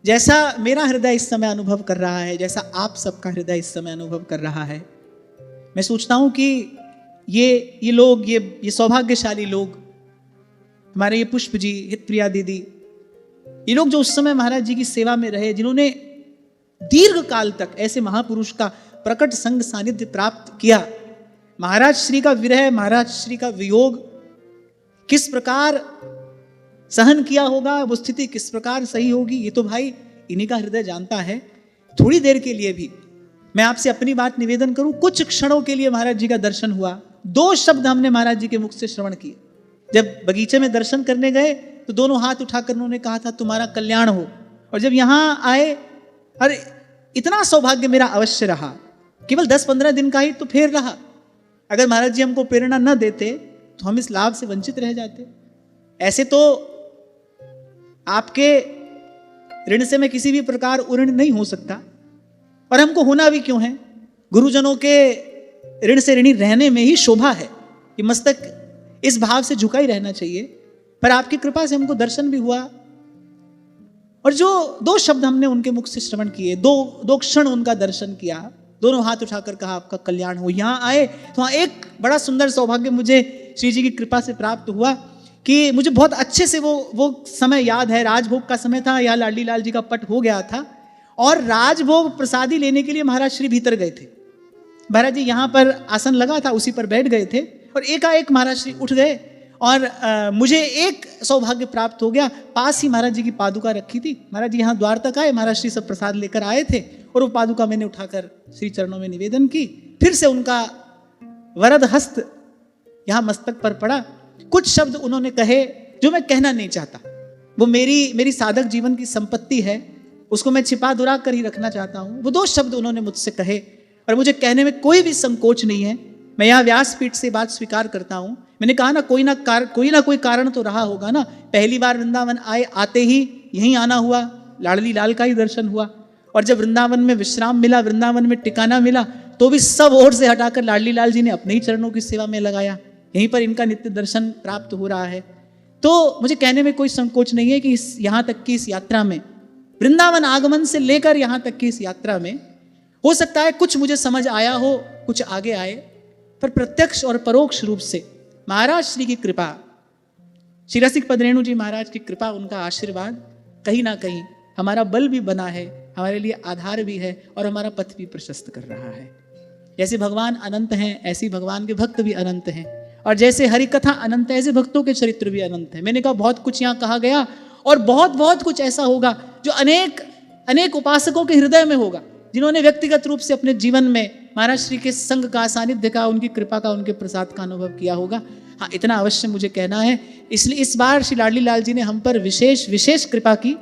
जैसा मेरा हृदय इस समय अनुभव कर रहा है, जैसा आप सबका हृदय इस समय अनुभव कर रहा है, मैं सोचता हूं कि ये लोग, ये सौभाग्यशाली लोग, हमारे ये पुष्प जी, हितप्रिया दीदी, ये लोग जो उस समय महाराज जी की सेवा में रहे, जिन्होंने दीर्घ काल तक ऐसे महापुरुष का प्रकट संग सानिध्य प्राप्त किया, महाराज श्री का विरह, महाराज श्री का वियोग किस प्रकार सहन किया होगा, वो स्थिति किस प्रकार सही होगी, ये तो भाई इन्हीं का हृदय जानता है। थोड़ी देर के लिए भी मैं आपसे अपनी बात निवेदन करूं, कुछ क्षणों के लिए महाराज जी का दर्शन हुआ, 2 शब्द हमने महाराज जी के मुख से श्रवण किए। जब बगीचे में दर्शन करने गए तो दोनों हाथ उठाकर उन्होंने कहा था तुम्हारा कल्याण हो, और जब यहां आए, अरे इतना सौभाग्य मेरा अवश्य रहा, केवल 10-15 दिन का ही तो फेर रहा, अगर महाराज जी हमको प्रेरणा न देते तो हम इस लाभ से वंचित रह जाते। ऐसे तो आपके ऋण से मैं किसी भी प्रकार उऋण नहीं हो सकता, और हमको होना भी क्यों है, गुरुजनों के ऋण से ऋणी रहने में ही शोभा है कि मस्तक इस भाव से झुका ही रहना चाहिए। पर आपकी कृपा से हमको दर्शन भी हुआ, और जो 2 शब्द हमने उनके मुख से श्रवण किए, 2 क्षण उनका दर्शन किया, दोनों हाथ उठाकर कहा आपका कल्याण हो। यहां आए तो वहां एक बड़ा सुंदर सौभाग्य मुझे श्री जी की कृपा से प्राप्त हुआ कि मुझे बहुत अच्छे से वो समय याद है। राजभोग का समय था, यहाँ लाडली लाल जी का पट हो गया था, और राजभोग प्रसादी लेने के लिए महाराज श्री भीतर गए थे। महाराज जी यहाँ पर आसन लगा था, उसी पर बैठ गए थे, और एकाएक महाराज श्री उठ गए, और मुझे एक सौभाग्य प्राप्त हो गया। पास ही महाराज जी की पादुका रखी थी, महाराज जी यहाँ द्वार तक आए, महाराज श्री सब प्रसाद लेकर आए थे, और वो पादुका मैंने उठाकर श्री चरणों में निवेदन की। फिर से उनका वरद हस्त यहाँ मस्तक पर पड़ा। कुछ शब्द उन्होंने कहे जो मैं कहना नहीं चाहता, वो मेरी साधक जीवन की संपत्ति है, उसको मैं छिपा दुरा कर ही रखना चाहता हूँ। वो 2 शब्द उन्होंने मुझसे कहे, और मुझे कहने में कोई भी संकोच नहीं है। मैं यहाँ व्यासपीठ से बात स्वीकार करता हूँ। मैंने कहा ना, कोई ना कोई कारण तो रहा होगा ना। पहली बार वृंदावन आए, आते ही यहीं आना हुआ, लाडली लाल का ही दर्शन हुआ, और जब वृंदावन में विश्राम मिला, वृंदावन में टिकाना मिला, तो भी सब ओर से हटाकर लाडली लाल जी ने अपने ही चरणों की सेवा में लगाया। यहीं पर इनका नित्य दर्शन प्राप्त हो रहा है। तो मुझे कहने में कोई संकोच नहीं है कि यहाँ तक की इस यात्रा में, वृंदावन आगमन से लेकर यहाँ तक की इस यात्रा में, हो सकता है कुछ मुझे समझ आया हो, कुछ आगे आए, पर प्रत्यक्ष और परोक्ष रूप से महाराज श्री की कृपा, श्री रसिक पद रेणु जी महाराज की कृपा, उनका आशीर्वाद कहीं ना कहीं हमारा बल भी बना है, हमारे लिए आधार भी है और हमारा पथ भी प्रशस्त कर रहा है। जैसे भगवान अनंत हैं, ऐसे भगवान के भक्त भी अनंत हैं, और जैसे हरि कथा अनंत है, ऐसे भक्तों के चरित्र भी अनंत है। मैंने कहा बहुत कुछ यहाँ कहा गया, और बहुत बहुत कुछ ऐसा होगा जो अनेक अनेक उपासकों के हृदय में होगा, जिन्होंने व्यक्तिगत रूप से अपने जीवन में महाराज श्री के संग का, सानिध्य का, उनकी कृपा का, उनके प्रसाद का अनुभव किया होगा। हाँ, इतना अवश्य मुझे कहना है। इसलिए इस बार श्री लाडली लाल जी ने हम पर विशेष विशेष कृपा की।